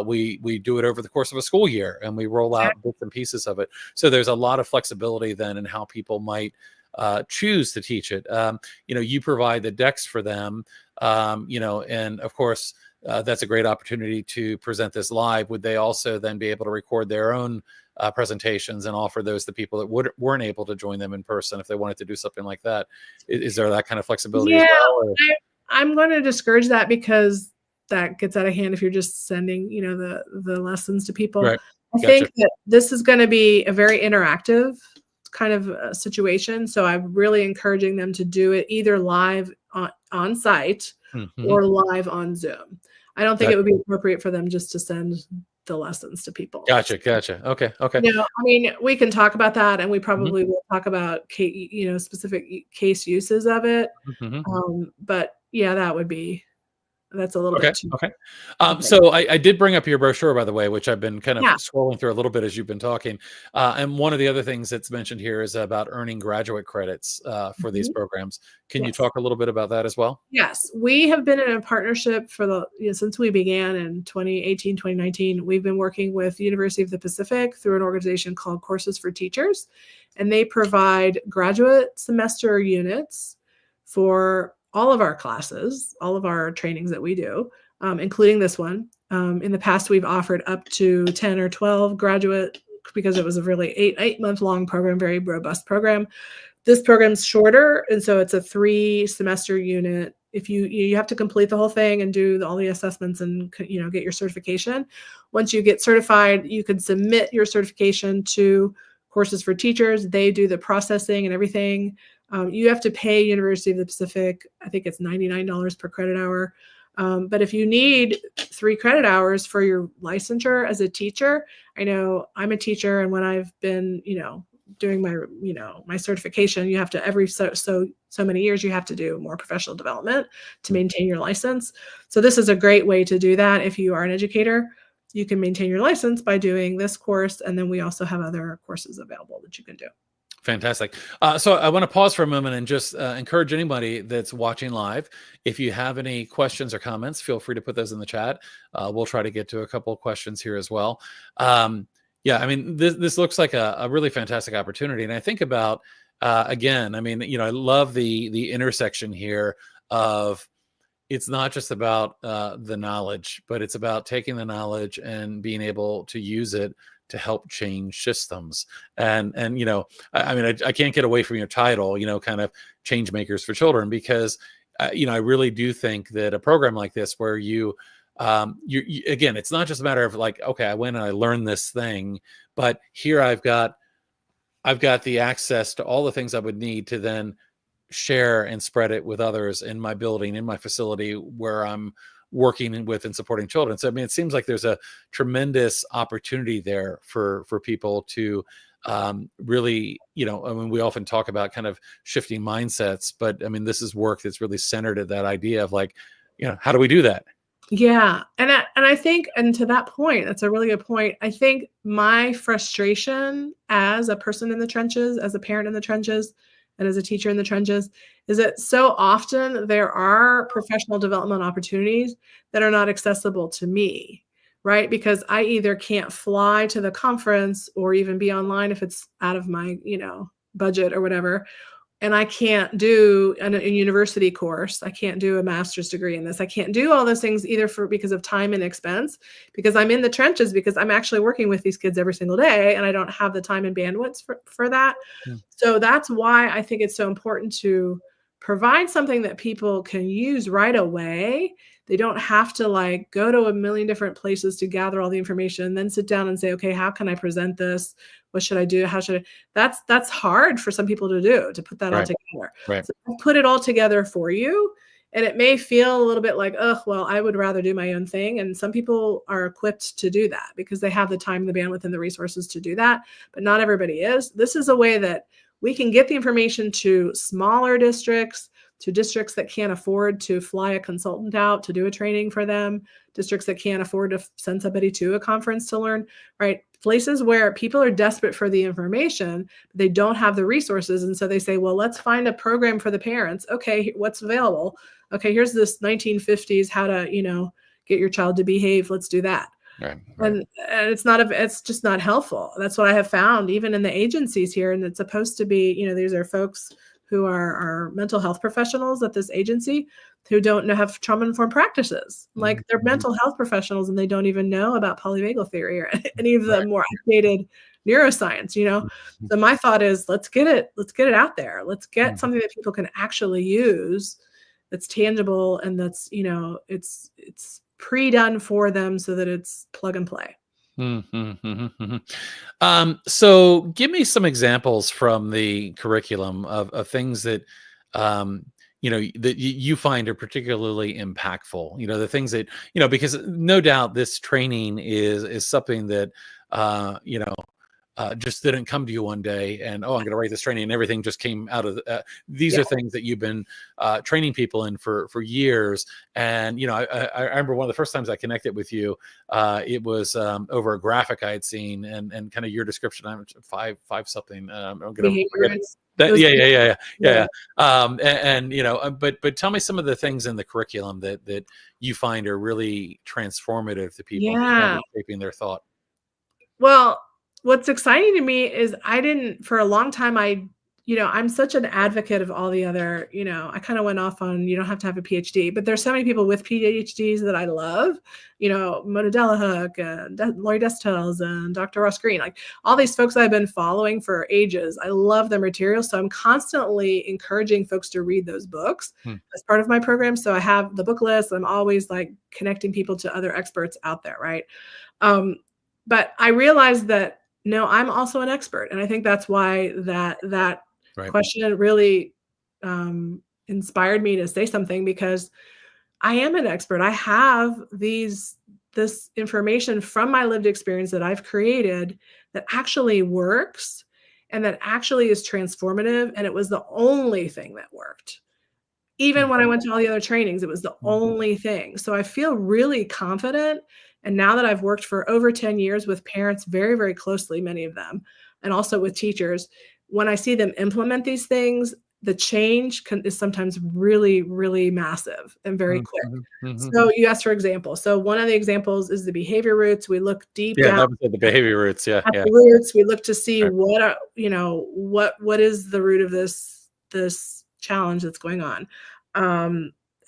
we do it over the course of a school year and we roll out bits and pieces of it. So there's a lot of flexibility then in how people might choose to teach it. You provide the decks for them, and of course, that's a great opportunity to present this live. Would they also then be able to record their own presentations and offer those to people that weren't able to join them in person if they wanted to do something like that? Is there that kind of flexibility as yeah. well? Or? I'm going to discourage that because that gets out of hand if you're just sending, the lessons to people. Right. I Gotcha. think that this is going to be a very interactive kind of situation. So I'm really encouraging them to do it either live on site Mm-hmm. or live on Zoom. I don't think Gotcha. it would be appropriate for them just to send the lessons to people. Gotcha. Okay. I mean, we can talk about that, and we Mhm, probably will talk about specific case uses of it. mhm. But yeah, that's a little Okay, bit too. okay. Okay. So I did bring up your brochure, by the way, which I've been kind of Yeah. scrolling through a little bit as you've been talking. And one of the other things that's mentioned here is about earning graduate credits for these Mhm. programs. Can you Yes. talk a little bit about that as well? Yes. We have been in a partnership since we began in 2018, 2019. We've been working with the University of the Pacific through an organization called Courses for Teachers, and they provide graduate semester units for all of our classes, all of our trainings that we do, including this one. In the past, we've offered up to 10 or 12 graduate because it was a really eight-month long program, very robust program. This program's shorter, and so it's a 3-semester unit. If you have to complete the whole thing and do all the assessments and get your certification. Once you get certified, you can submit your certification to Courses for Teachers. They do the processing and everything. You have to pay University of the Pacific, I think it's $99 per credit hour. But if you need 3 credit hours for your licensure as a teacher, I know I'm a teacher, and when I've been, doing my certification, you have to every so many years you have to do more professional development to maintain your license. So this is a great way to do that. If you are an educator, you can maintain your license by doing this course, and then we also have other courses available that you can do. Fantastic. So I want to pause for a moment and just encourage anybody that's watching live. If you have any questions or comments, feel free to put those in the chat. We'll try to get to a couple of questions here as well. Yeah, I mean, this looks like a really fantastic opportunity. And I think about, again, I mean, I love the intersection here of it's not just about the knowledge, but it's about taking the knowledge and being able to use it to help change systems. And I mean, I can't get away from your title, kind of Changemakers for Children, because I really do think that a program like this, where you again, it's not just a matter of like, okay, I went and I learned this thing, but here I've got the access to all the things I would need to then share and spread it with others in my building, in my facility where I'm working with and supporting children. So I mean, it seems like there's a tremendous opportunity there for people to really, I mean, we often talk about kind of shifting mindsets, but I mean, this is work that's really centered at that idea of like, how do we do that? Yeah, and I think, and to that point, that's a really good point. I think my frustration as a person in the trenches, as a parent in the trenches, and as a teacher in the trenches, is that so often there are professional development opportunities that are not accessible to me, right? Because I either can't fly to the conference or even be online if it's out of my, budget or whatever, and I can't do a university course. I can't do a master's degree in this. I can't do all those things either because of time and expense, because I'm in the trenches, because I'm actually working with these kids every single day, and I don't have the time and bandwidth for that. Hmm. So that's why I think it's so important to provide something that people can use right away. They don't have to like go to a million different places to gather all the information and then sit down and say, okay, how can I present this? What should I do? How should I? That's hard for some people to do, to put that all Right. together. Right. So I'll put it all together for you. And it may feel a little bit like, oh, well, I would rather do my own thing. And some people are equipped to do that because they have the time, the bandwidth, and the resources to do that. But not everybody is. This is a way that we can get the information to smaller districts, to districts that can't afford to fly a consultant out to do a training for them, districts that can't afford to send somebody to a conference to learn, right? Places where people are desperate for the information, but they don't have the resources. And so they say, well, let's find a program for the parents. Okay, what's available? Okay, here's this 1950s, how to, get your child to behave. Let's do that. Right. And it's just not helpful. That's what I have found, even in the agencies here. And it's supposed to be, these are folks who are mental health professionals at this agency who don't have trauma-informed practices. Like they're mental health professionals and they don't even know about polyvagal theory or any of the more updated neuroscience, So my thought is, let's get it out there. Let's get something that people can actually use, that's tangible, and that's, it's pre-done for them so that it's plug and play. So give me some examples from the curriculum of things that, that you find are particularly impactful, the things that, because no doubt this training is something that, just didn't come to you one day and, I'm going to write this training and everything just came out of these are things that you've been training people in for years. And, I remember one of the first times I connected with you, it was over a graphic I had seen and kind of your description. I'm five something. I'm going to forget that. Yeah. But tell me some of the things in the curriculum that you find are really transformative to people, shaping their thought. Well, what's exciting to me is for a long time, I'm such an advocate of all the other, I kind of went off on, you don't have to have a PhD, but there's so many people with PhDs that I love, Mona Delahook and Laurie Destels and Dr. Ross Green, like all these folks I've been following for ages. I love their material. So I'm constantly encouraging folks to read those books as part of my program. So I have the book list. I'm always like connecting people to other experts out there. Right. But I realized that, no, I'm also an expert. And I think that's why that question really inspired me to say something, because I am an expert. I have this information from my lived experience that I've created that actually works and that actually is transformative. And it was the only thing that worked. Even when I went to all the other trainings, it was the only thing. So I feel really confident. And now that I've worked for over 10 years with parents very, very closely, many of them, and also with teachers, when I see them implement these things, the change is sometimes really, really massive and very quick. So you asked for examples. So one of the examples is the behavior roots. We look deep down. That was the behavior roots. At the roots. We look to see what is the root of this challenge that's going on.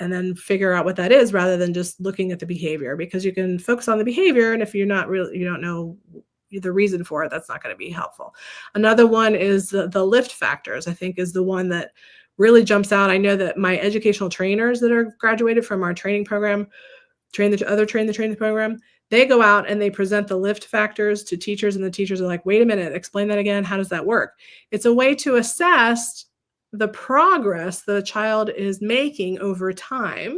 And then figure out what that is rather than just looking at the behavior, because you can focus on the behavior. And if you don't know the reason for it, that's not going to be helpful. Another one is the lift factors, I think, is the one that really jumps out. I know that my educational trainers that are graduated from our training program, train the program, they go out and they present the lift factors to teachers, and the teachers are like, wait a minute, explain that again. How does that work? It's a way to assess the progress the child is making over time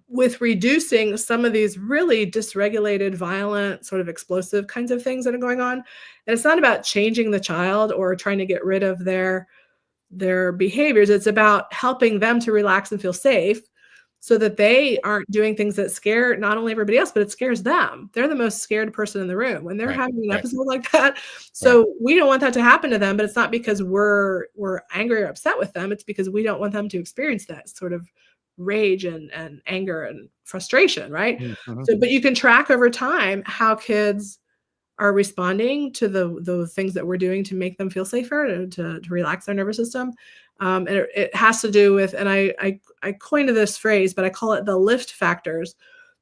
with reducing some of these really dysregulated, violent, sort of explosive kinds of things that are going on. And it's not about changing the child or trying to get rid of their behaviors. It's about helping them to relax and feel safe so that they aren't doing things that scare not only everybody else, but it scares them. They're the most scared person in the room when they're having an episode like that. So we don't want that to happen to them, but it's not because we're angry or upset with them. It's because we don't want them to experience that sort of rage and anger and frustration, right? So, but you can track over time how kids are responding to the things that we're doing to make them feel safer, to relax their nervous system. And it has to do with, and I coined this phrase, but I call it the lift factors,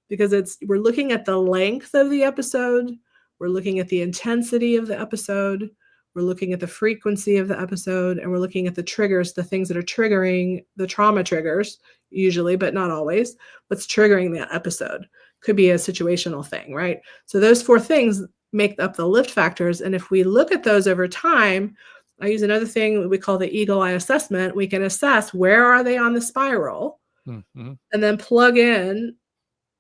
because we're looking at the length of the episode, we're looking at the intensity of the episode, we're looking at the frequency of the episode, and we're looking at the triggers, the things that are triggering the trauma triggers, usually, but not always. What's triggering that episode could be a situational thing, right? So those four things make up the lift factors. And if we look at those over time, I use another thing we call the eagle eye assessment. We can assess where are they on the spiral, Mhm. and then plug in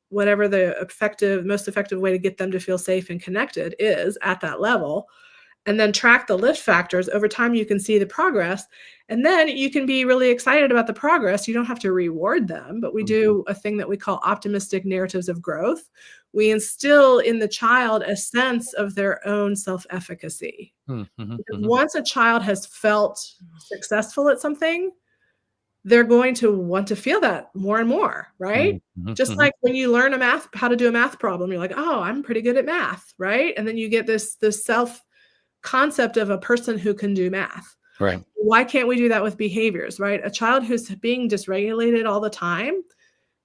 whatever the most effective way to get them to feel safe and connected is at that level, and then track the lift factors. Over time, you can see the progress, and then you can be really excited about the progress. You don't have to reward them, but we Mhm. do a thing that we call optimistic narratives of growth. We instill in the child a sense of their own self-efficacy. Mhm. Mhm. Because Mhm. once a child has felt successful at something, they're going to want to feel that more and more, right? Mhm. Mhm. Just Mhm. like when you learn how to do a math problem, you're like, "Oh, I'm pretty good at math," right? And then you get this self concept of a person who can do math. Right. Why can't we do that with behaviors, right? A child who's being dysregulated all the time,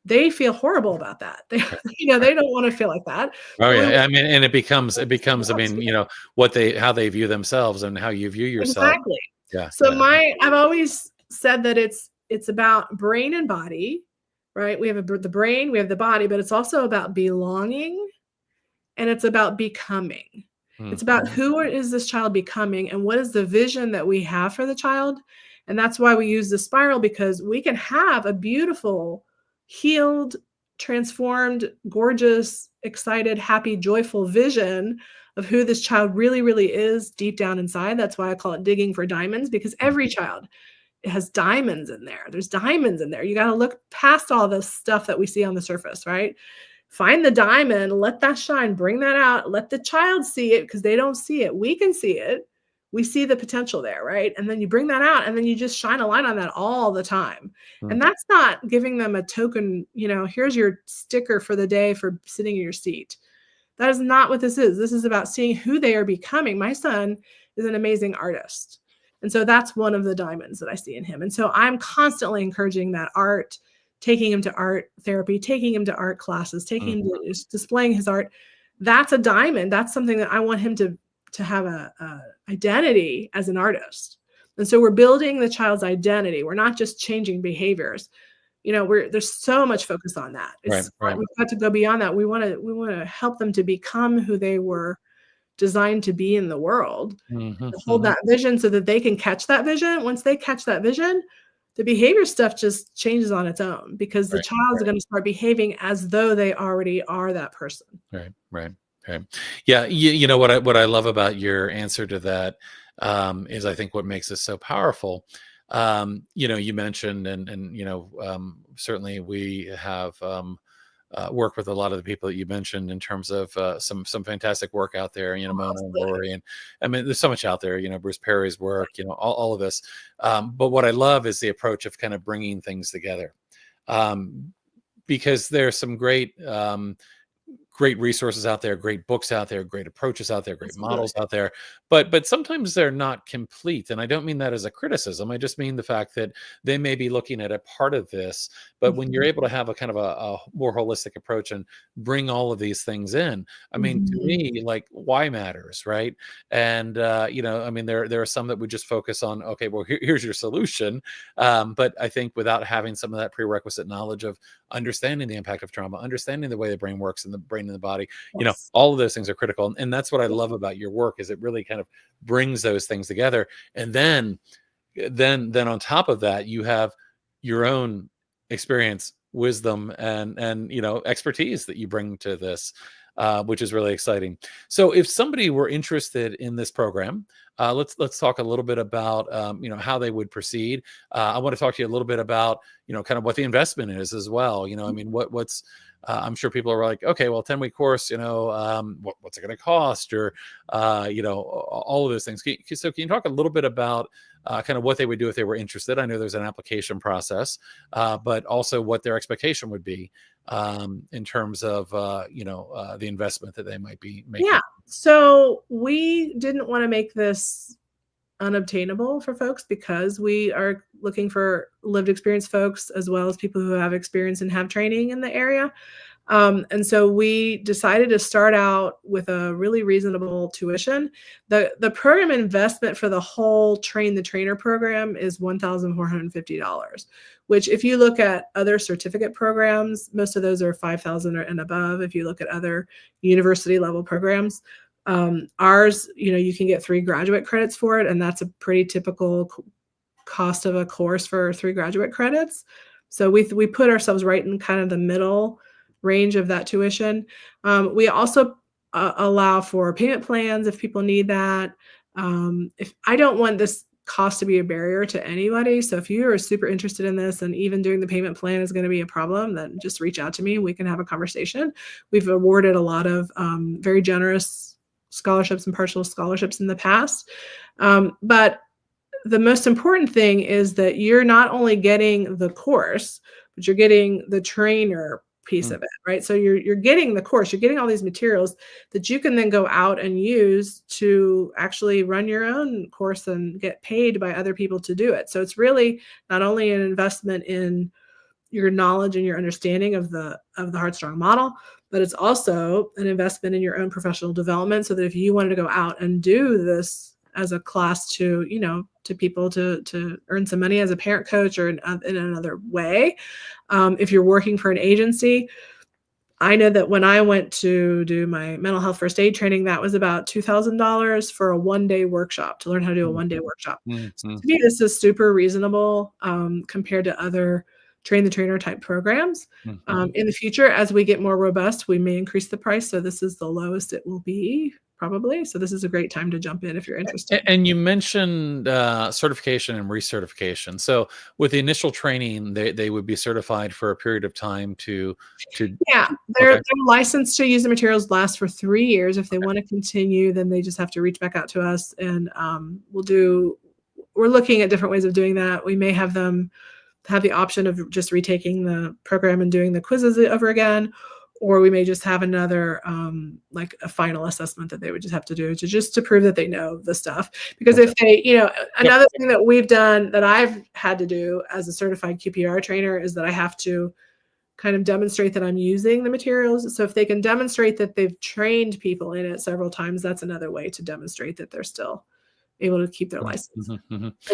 they feel horrible about that. They, Right. they don't want to feel like that. Oh But we yeah, want I mean, and them it to feel becomes, I that mean, too. how they view themselves and how you view yourself. Exactly. Yeah, So yeah. I've always said that it's about brain and body, right? We have the brain, we have the body, but it's also about belonging, and it's about becoming. It's about Mhm. who is this child becoming, and what is the vision that we have for the child. And that's why we use the spiral, because we can have a beautiful, healed, transformed, gorgeous, excited, happy, joyful vision of who this child really, really is deep down inside. That's why I call it digging for diamonds, because Mhm. every child, it has diamonds in there. There's diamonds in there. You got to look past all the stuff that we see on the surface, right? Find the diamond, let that shine, bring that out, let the child see it, because they don't see it. We can see it. We see the potential there, right? And then you bring that out, and then you just shine a light on that all the time. Mhm. And that's not giving them a token, here's your sticker for the day for sitting in your seat. That is not what this is. This is about seeing who they are becoming. My son is an amazing artist. And so that's one of the diamonds that I see in him. And so I'm constantly encouraging that art, taking him to art therapy, taking him to art classes, taking him Mhm. to displaying his art. That's a diamond. That's something that I want him to have a identity as an artist. And so we're building the child's identity. We're not just changing behaviors. There's so much focus on that. Right, right. We've got to go beyond that. We want to help them to become who they were designed to be in the world, Mhm. to hold Mhm. that vision so that they can catch that vision. Once they catch that vision, the behavior stuff just changes on its own, because the Right, child's right. going to start behaving as though they already are that person. Right, right, right. Yeah, you know what I love about your answer to that, is I think what makes this so powerful. You mentioned, and certainly we have worked with a lot of the people that you mentioned in terms of some fantastic work out there. Oh, Mona and absolutely. Lori, and I mean, there's so much out there. Bruce Perry's work. All of this. But what I love is the approach of kind of bringing things together. Um, because there's some great resources out there, great books out there, great approaches out there, great Absolutely. models out there. But sometimes they're not complete. And I don't mean that as a criticism. I just mean the fact that they may be looking at a part of this, but when you're Mhm. able to have a kind of a more holistic approach and bring all of these things in, I mean, to Mhm. me, like why matters, right? And I mean, there are some that would just focus on, okay, well, here's your solution. But I think without having some of that prerequisite knowledge of understanding the impact of trauma, understanding the way the brain works and the brain and the body, Yes. all of those things are critical. And that's what I Yeah. love about your work is it really kind of brings those things together. And then on top of that, you have your own experience, wisdom, and expertise that you bring to this, which is really exciting. So if somebody were interested in this program, let's talk a little bit about how they would proceed. I want to talk to you a little bit about kind of what the investment is as well. I mean, what's I'm sure people are like, okay, well, 10-week course, what's it going to cost, or all of those things. So can you talk a little bit about kind of what they would do if they were interested? I know there's an application process, but also what their expectation would be in terms of the investment that they might be Yeah. making. So we didn't want to make this unobtainable for folks, because we are looking for lived experience folks as well as people who have experience and have training in the area. And so we decided to start out with a really reasonable tuition. The program investment for the whole Train the Trainer program is $1,450, which if you look at other certificate programs, most of those are 5,000 and above. If you look at other university level programs, ours, you can get 3 graduate credits for it, and that's a pretty typical cost of a course for 3 graduate credits. So we put ourselves right in kind of the middle range of that tuition. We also allow for payment plans if people need that. If I don't want this cost to be a barrier to anybody. So if you are super interested in this and even doing the payment plan is going to be a problem, then just reach out to me. We can have a conversation. We've awarded a lot of very generous scholarships and partial scholarships in the past. But the most important thing is that you're not only getting the course, but you're getting the trainer piece of it, right? So you're getting the course, you're getting all these materials that you can then go out and use to actually run your own course and get paid by other people to do it. So it's really not only an investment in your knowledge and your understanding of the Heartstrong model, but it's also an investment in your own professional development, so that if you wanted to go out and do this as a class to, to people to earn some money as a parent coach or in another way, if you're working for an agency, I know that when I went to do my mental health first aid training, that was about $2,000 for a one-day workshop to learn how to do a one-day workshop. So to me, this is super reasonable compared to other train the trainer type programs. In the future, as we get more robust, we may increase the price. So this is the lowest it will be probably. So this is a great time to jump in if you're interested. And you mentioned certification and recertification. So with the initial training, they would be certified for a period of time to yeah, their license to use the materials lasts for 3 years. If they want to continue, then they just have to reach back out to us, and we're looking at different ways of doing that. We may have them have the option of just retaking the program and doing the quizzes over again, or we may just have another like a final assessment that they would just have to do to prove that they know the stuff. Because if they, another thing that we've done that I've had to do as a certified QPR trainer is that I have to kind of demonstrate that I'm using the materials. So if they can demonstrate that they've trained people in it several times, that's another way to demonstrate that they're still able to keep their license. So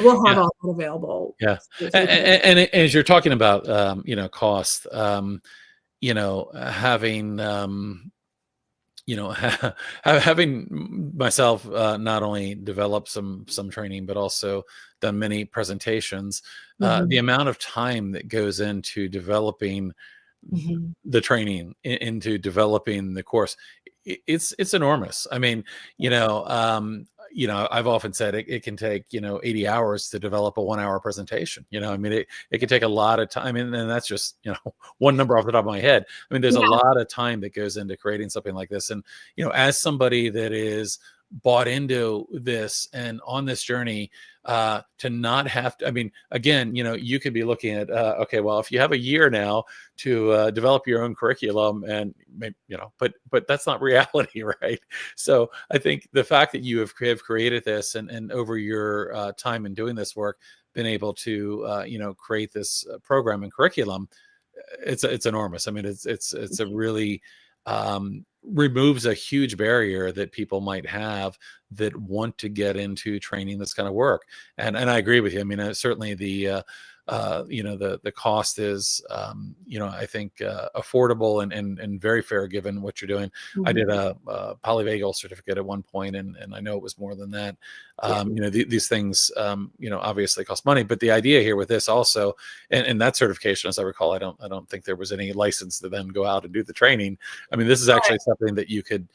we'll have all that available. Yeah. And as you're talking about, cost, having, having myself not only developed some training, but also done many presentations, the amount of time that goes into developing the training, into developing the course, it's enormous. I mean, I've often said it can take, 80 hours to develop a 1-hour presentation. I mean, it can take a lot of time. And that's just, one number off the top of my head. I mean, there's a lot of time that goes into creating something like this. And, as somebody that is bought into this and on this journey, to not have to, I mean, again, you could be looking at, okay, well, if you have a year now to develop your own curriculum and, but that's not reality, right? So I think the fact that you have created this and over your time in doing this work, been able to, create this program and curriculum, it's enormous. I mean, it's a really, removes a huge barrier that people might have that want to get into training this kind of work. And I agree with you. I mean, certainly the cost is, I think affordable and very fair given what you're doing. I did a polyvagal certificate at one point, and I know it was more than that. These things, obviously cost money, but the idea here with this also, and that certification, as I recall, I don't think there was any license to then go out and do the training. I mean, this is actually something that you could,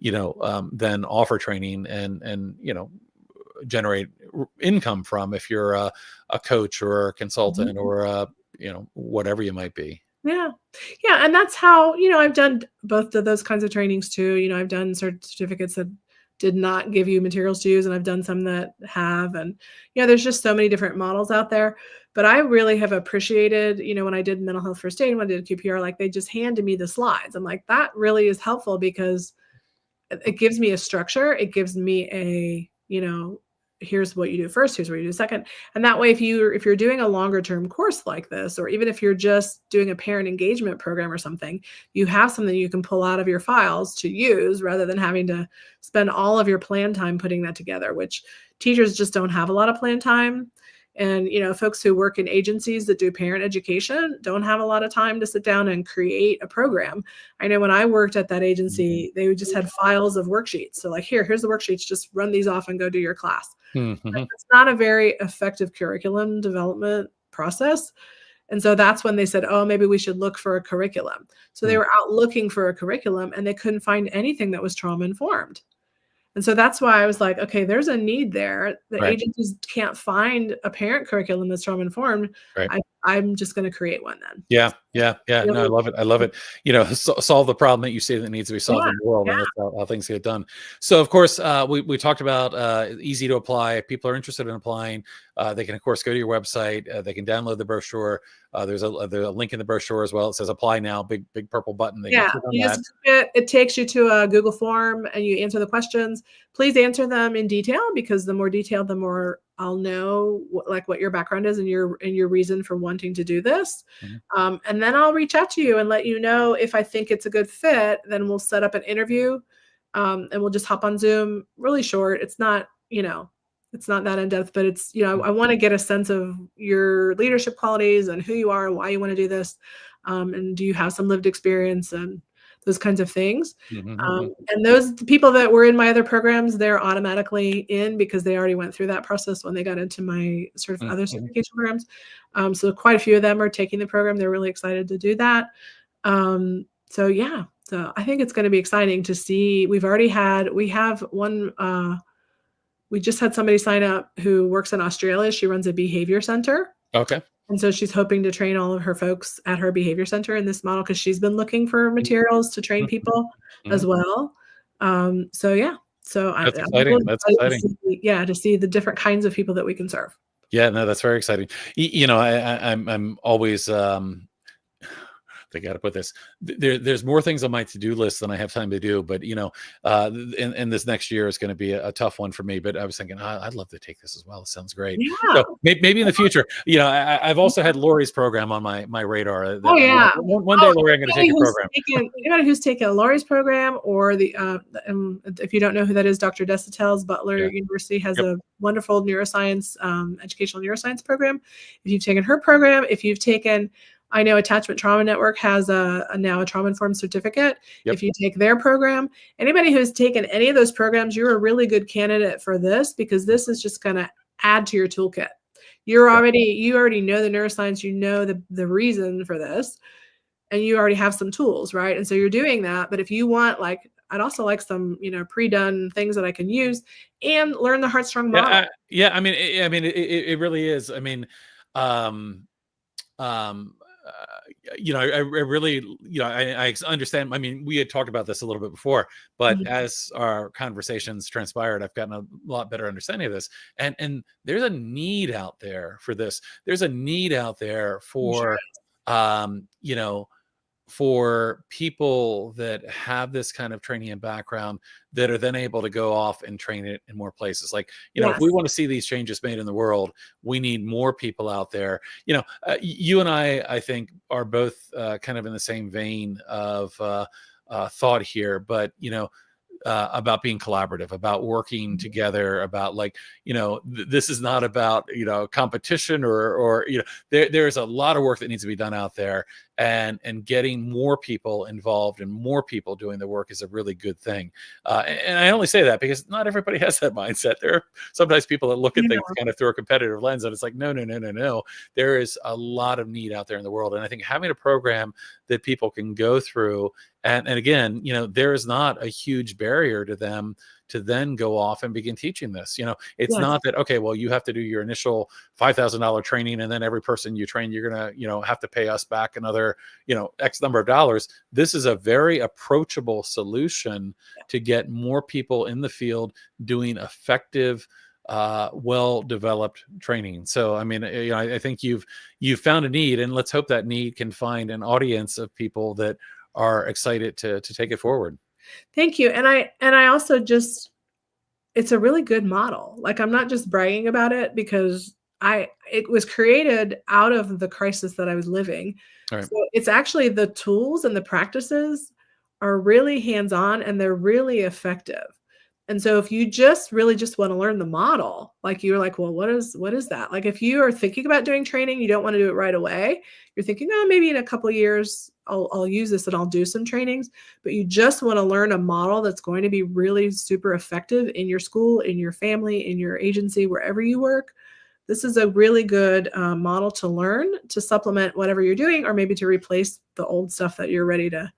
then offer training and generate income from if you're a coach or a consultant or whatever you might be. Yeah. And that's how, I've done both of those kinds of trainings too. I've done certificates that did not give you materials to use, and I've done some that have, and there's just so many different models out there. But I really have appreciated, when I did mental health first aid, when I did QPR, like they just handed me the slides. I'm like, that really is helpful because it gives me a structure. It gives me a, here's what you do first, here's what you do second. And that way, if you're doing a longer term course like this, or even if you're just doing a parent engagement program or something, you have something you can pull out of your files to use rather than having to spend all of your plan time putting that together, which teachers just don't have a lot of plan time. And, folks who work in agencies that do parent education don't have a lot of time to sit down and create a program. I know when I worked at that agency, they just had files of worksheets. So like, here's the worksheets, just run these off and go do your class. It's not a very effective curriculum development process. And so that's when they said, oh, maybe we should look for a curriculum. So they Mm. were out looking for a curriculum and they couldn't find anything that was trauma informed. And so that's why I was like, okay, there's a need there. The Right. agencies can't find a parent curriculum that's trauma informed. Right. I'm just going to create one then. Yeah, yeah, yeah. No, I Really, love it. I love it. Solve the problem that you see that needs to be solved yeah, in the world, yeah, and that's how things get done. So, of course, we talked about easy to apply. If people are interested in applying, they can, of course, go to your website. They can download the brochure. There's a link in the brochure as well. It says apply now. Big purple button. They can yeah. click on You that. just it takes you to a Google form and you answer the questions. Please answer them in detail because the more detailed, the more I'll know what your background is and your reason for wanting to do this. Mhm. And then I'll reach out to you and let you know if I think it's a good fit. Then we'll set up an interview, and we'll just hop on Zoom, really short. It's not, it's not that in depth, but it's, I want to get a sense of your leadership qualities and who you are and why you want to do this. And do you have some lived experience and those kinds of things. Mhm. And those people that were in my other programs, they're automatically in because they already went through that process when they got into my other Mhm. certification programs. So quite a few of them are taking the program. They're really excited to do that. So yeah, so I think it's going to be exciting to see. We have one, we just had somebody sign up who works in Australia. She runs a behavior center. Okay. And so she's hoping to train all of her folks at her behavior center in this model because she's been looking for materials to train Mhm. people as Mhm. well. So yeah, so I'm That's really exciting. That's excited to exciting. see, yeah, to see the different kinds of people that we can serve. Yeah, no, that's very exciting. I'm always they got to put this. There's more things on my to-do list than I have time to do. But and this next year is going to be a tough one for me. But I was thinking, I'd love to take this as well. It sounds great. Yeah. So maybe in the future, I've also had Lori's program on my radar. Oh, yeah. One day, Oh, Lori, I'm going to take your program. anybody who's taken Lori's program or if you don't know who that is, Dr. Desautel's Butler Yeah. University has Yep. a wonderful neuroscience, educational neuroscience program. If you've taken her program, if you've taken, I know Attachment Trauma Network has now a trauma-informed certificate. Yep. If you take their program, anybody who's taken any of those programs, you're a really good candidate for this because this is just going to add to your toolkit. You already know the neuroscience, you know the reason for this, and you already have some tools, right? And so you're doing that. But if you want, I'd also like some, pre-done things that I can use and learn the Heartstrong model. Yeah. It really is. I mean, um, um, I really, I understand. I mean, we had talked about this a little bit before, but Mhm. as our conversations transpired, I've gotten a lot better understanding of this. And there's a need out there for this. There's a need out there I'm sure. um, you know, for people that have this kind of training and background that are then able to go off and train it in more places. Like, if Yes. we want to see these changes made in the world, we need more people out there. You and I think, are both kind of in the same vein of thought here, but about being collaborative, about working together, about this is not about competition or there's a lot of work that needs to be done out there, and getting more people involved and more people doing the work is a really good thing. And I only say that because not everybody has that mindset. There are sometimes people that look at things Yeah. kind of through a competitive lens, and it's like, no. There is a lot of need out there in the world, and I think having a program that people can go through, and again, there is not a huge barrier to them to then go off and begin teaching this. It's Yes. not that, okay, well, you have to do your initial $5,000 training, and then every person you train, you're going to, have to pay us back another, X number of dollars. This is a very approachable solution to get more people in the field doing effective, well-developed training. So, I mean, I think you've found a need, and let's hope that need can find an audience of people that are excited to take it forward. Thank you. And I also just, it's a really good model. Like, I'm not just bragging about it because it was created out of the crisis that I was living. All right. So it's actually the tools and the practices are really hands-on and they're really effective. And so if you just really just want to learn the model, like you're like, well, what is that? Like, if you are thinking about doing training, you don't want to do it right away. You're thinking, oh, maybe in a couple of years I'll use this and I'll do some trainings, but you just want to learn a model that's going to be really super effective in your school, in your family, in your agency, wherever you work. this is a really good model to learn, to supplement whatever you're doing, or maybe to replace the old stuff that you're ready to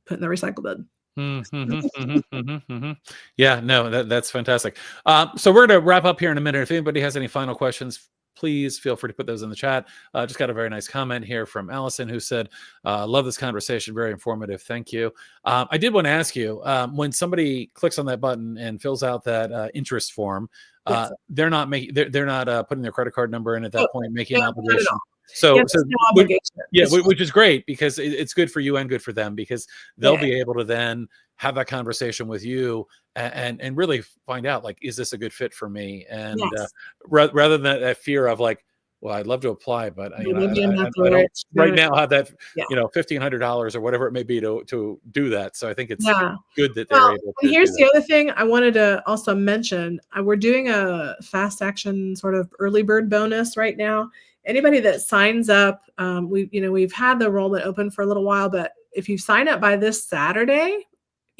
put in the recycle bin. Yeah, no, that's fantastic. So we're going to wrap up here in a minute. If anybody has any final questions, please feel free to put those in the chat. Just got a very nice comment here from Allison, who said, love this conversation, very informative, thank you. I did want to ask you, when somebody clicks on that button and fills out that interest form, Yes. they're not putting their credit card number in at that point, making an No, not at obligation. all. So, Yeah, there's no obligation. yeah, It's just, which is great, because it's good for you and good for them, because they'll yeah, be able to then have that conversation with you and really find out, like, is this a good fit for me? And yes. rather than that fear of like, well, I'd love to apply, but Maybe I'm not the I don't right right fit. now have that, Yeah. $1,500 or whatever it may be to do that. So I think it's Yeah. good that they're Well, able and to do here's that. the other thing I wanted to also mention. We're doing a fast action sort of early bird bonus right now. Anybody that signs up, we've had the enrollment open for a little while, but if you sign up by this Saturday,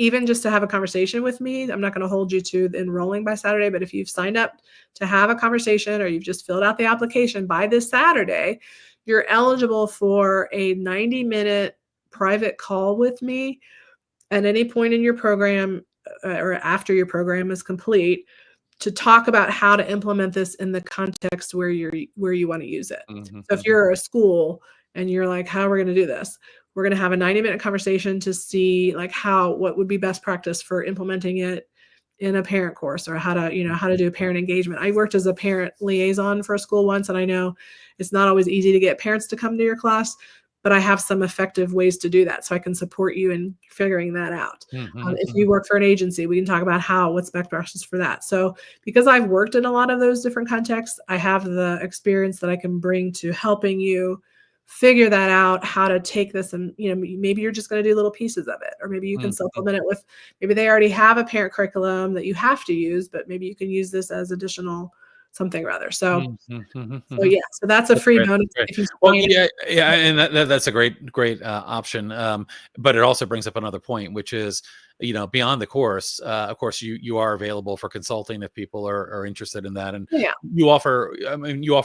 even just to have a conversation with me, I'm not going to hold you to enrolling by Saturday, but if you've signed up to have a conversation or you've just filled out the application by this Saturday, you're eligible for a 90-minute private call with me at any point in your program or after your program is complete, to talk about how to implement this in the context where you want to use it. So if you're a school and you're like, how are we going to do this? We're going to have a 90-minute conversation to see like what would be best practice for implementing it in a parent course, or how to do parent engagement. I worked as a parent liaison for a school once, and I know it's not always easy to get parents to come to your class, but I have some effective ways to do that, so I can support you in figuring that out. If you work for an agency, we can talk about what's best practice for that. So because I've worked in a lot of those different contexts, I have the experience that I can bring to helping you figure that out, how to take this, and maybe you're just going to do little pieces of it, or maybe you can supplement it with, maybe they already have a parent curriculum that you have to use, but maybe you can use this as additional something rather. So yeah, so that's a That's free great. bonus Great. if you Well, sign yeah, and that's a great option. But it also brings up another point, which is, beyond the course, of course, you are available for consulting if people are interested in that, and Yeah. you offer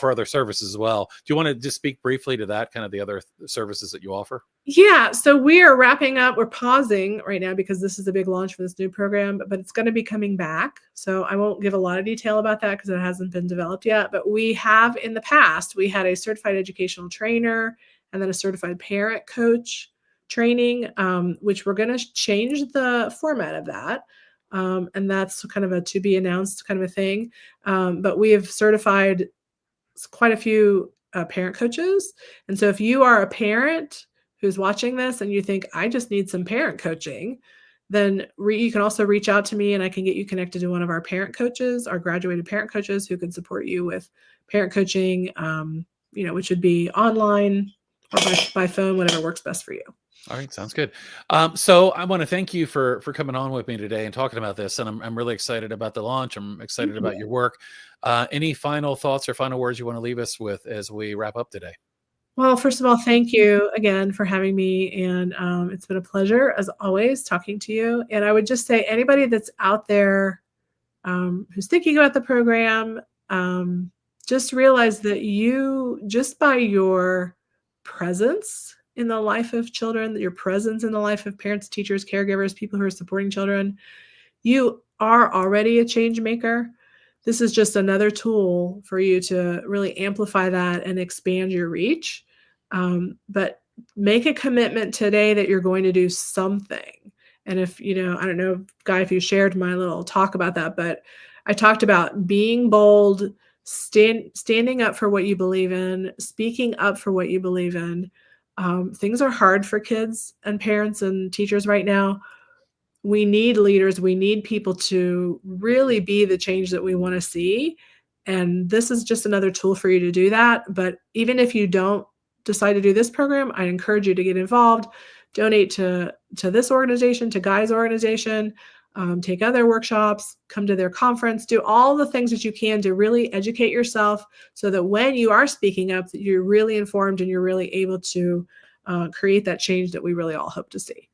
other services as well. Do you want to just speak briefly to that, kind of the other services that you offer? Yeah, so we are wrapping up. We're pausing right now because this is a big launch for this new program, but it's going to be coming back. So I won't give a lot of detail about that because it hasn't been developed yet. But we have, in the past, we had a certified educational trainer and then a certified parent coach training, which we're going to change the format of that. And that's kind of a to be announced kind of a thing. But we have certified quite a few parent coaches. And so if you are a parent who's watching this and you think, I just need some parent coaching, then you can also reach out to me and I can get you connected to one of our parent coaches, our graduated parent coaches, who can support you with parent coaching, which would be online or by phone, whatever works best for you. All right, sounds good. So I want to thank you for coming on with me today and talking about this, and I'm really excited about the launch. I'm excited about your work. Any final thoughts or final words you want to leave us with as we wrap up today? Well, first of all, thank you again for having me. And it's been a pleasure, as always, talking to you. And I would just say, anybody that's out there who's thinking about the program, just realize that just by your presence in the life of children, your presence in the life of parents, teachers, caregivers, people who are supporting children, you are already a change maker. This is just another tool for you to really amplify that and expand your reach. But make a commitment today that you're going to do something. And if, I don't know, Guy, if you shared my little talk about that, but I talked about being bold, standing up for what you believe in, speaking up for what you believe in. Things are hard for kids and parents and teachers right now. We need leaders. We need people to really be the change that we want to see. And this is just another tool for you to do that. But even if you don't decide to do this program, I encourage you to get involved, donate to this organization, to Guy's organization, take other workshops, come to their conference, do all the things that you can to really educate yourself so that when you are speaking up, that you're really informed and you're really able to create that change that we really all hope to see.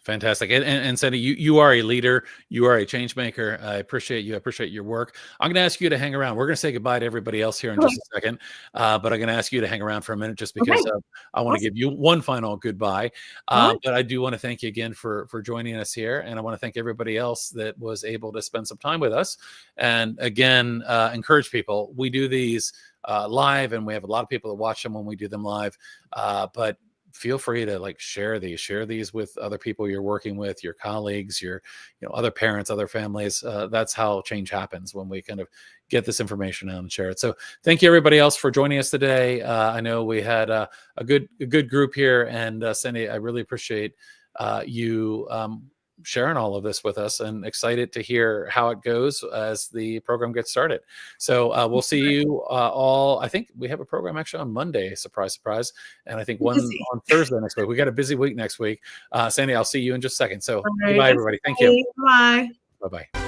Fantastic. And Sandy, you are a leader. You are a change maker. I appreciate you. I appreciate your work. I'm going to ask you to hang around. We're going to say goodbye to everybody else here in Okay. just a second. But I'm going to ask you to hang around for a minute just because Okay. I want to Awesome. give you one final goodbye. All right. But I do want to thank you again for joining us here. And I want to thank everybody else that was able to spend some time with us. And again, encourage people. We do these live, and we have a lot of people that watch them when we do them live. But feel free to like share these with other people you're working with, your colleagues, your other parents, other families. That's how change happens, when we kind of get this information out and share it. So thank you everybody else for joining us today. I know we had a good group here, and Cindy, I really appreciate you sharing all of this with us, and excited to hear how it goes as the program gets started. So we'll see you all. I think we have a program actually on Monday, surprise, surprise. And I think one Busy. on Thursday next week. We got a busy week next week. Sandy, I'll see you in just a second. So All right. goodbye, Thanks, everybody. Thank you. everybody. Bye. Bye-bye.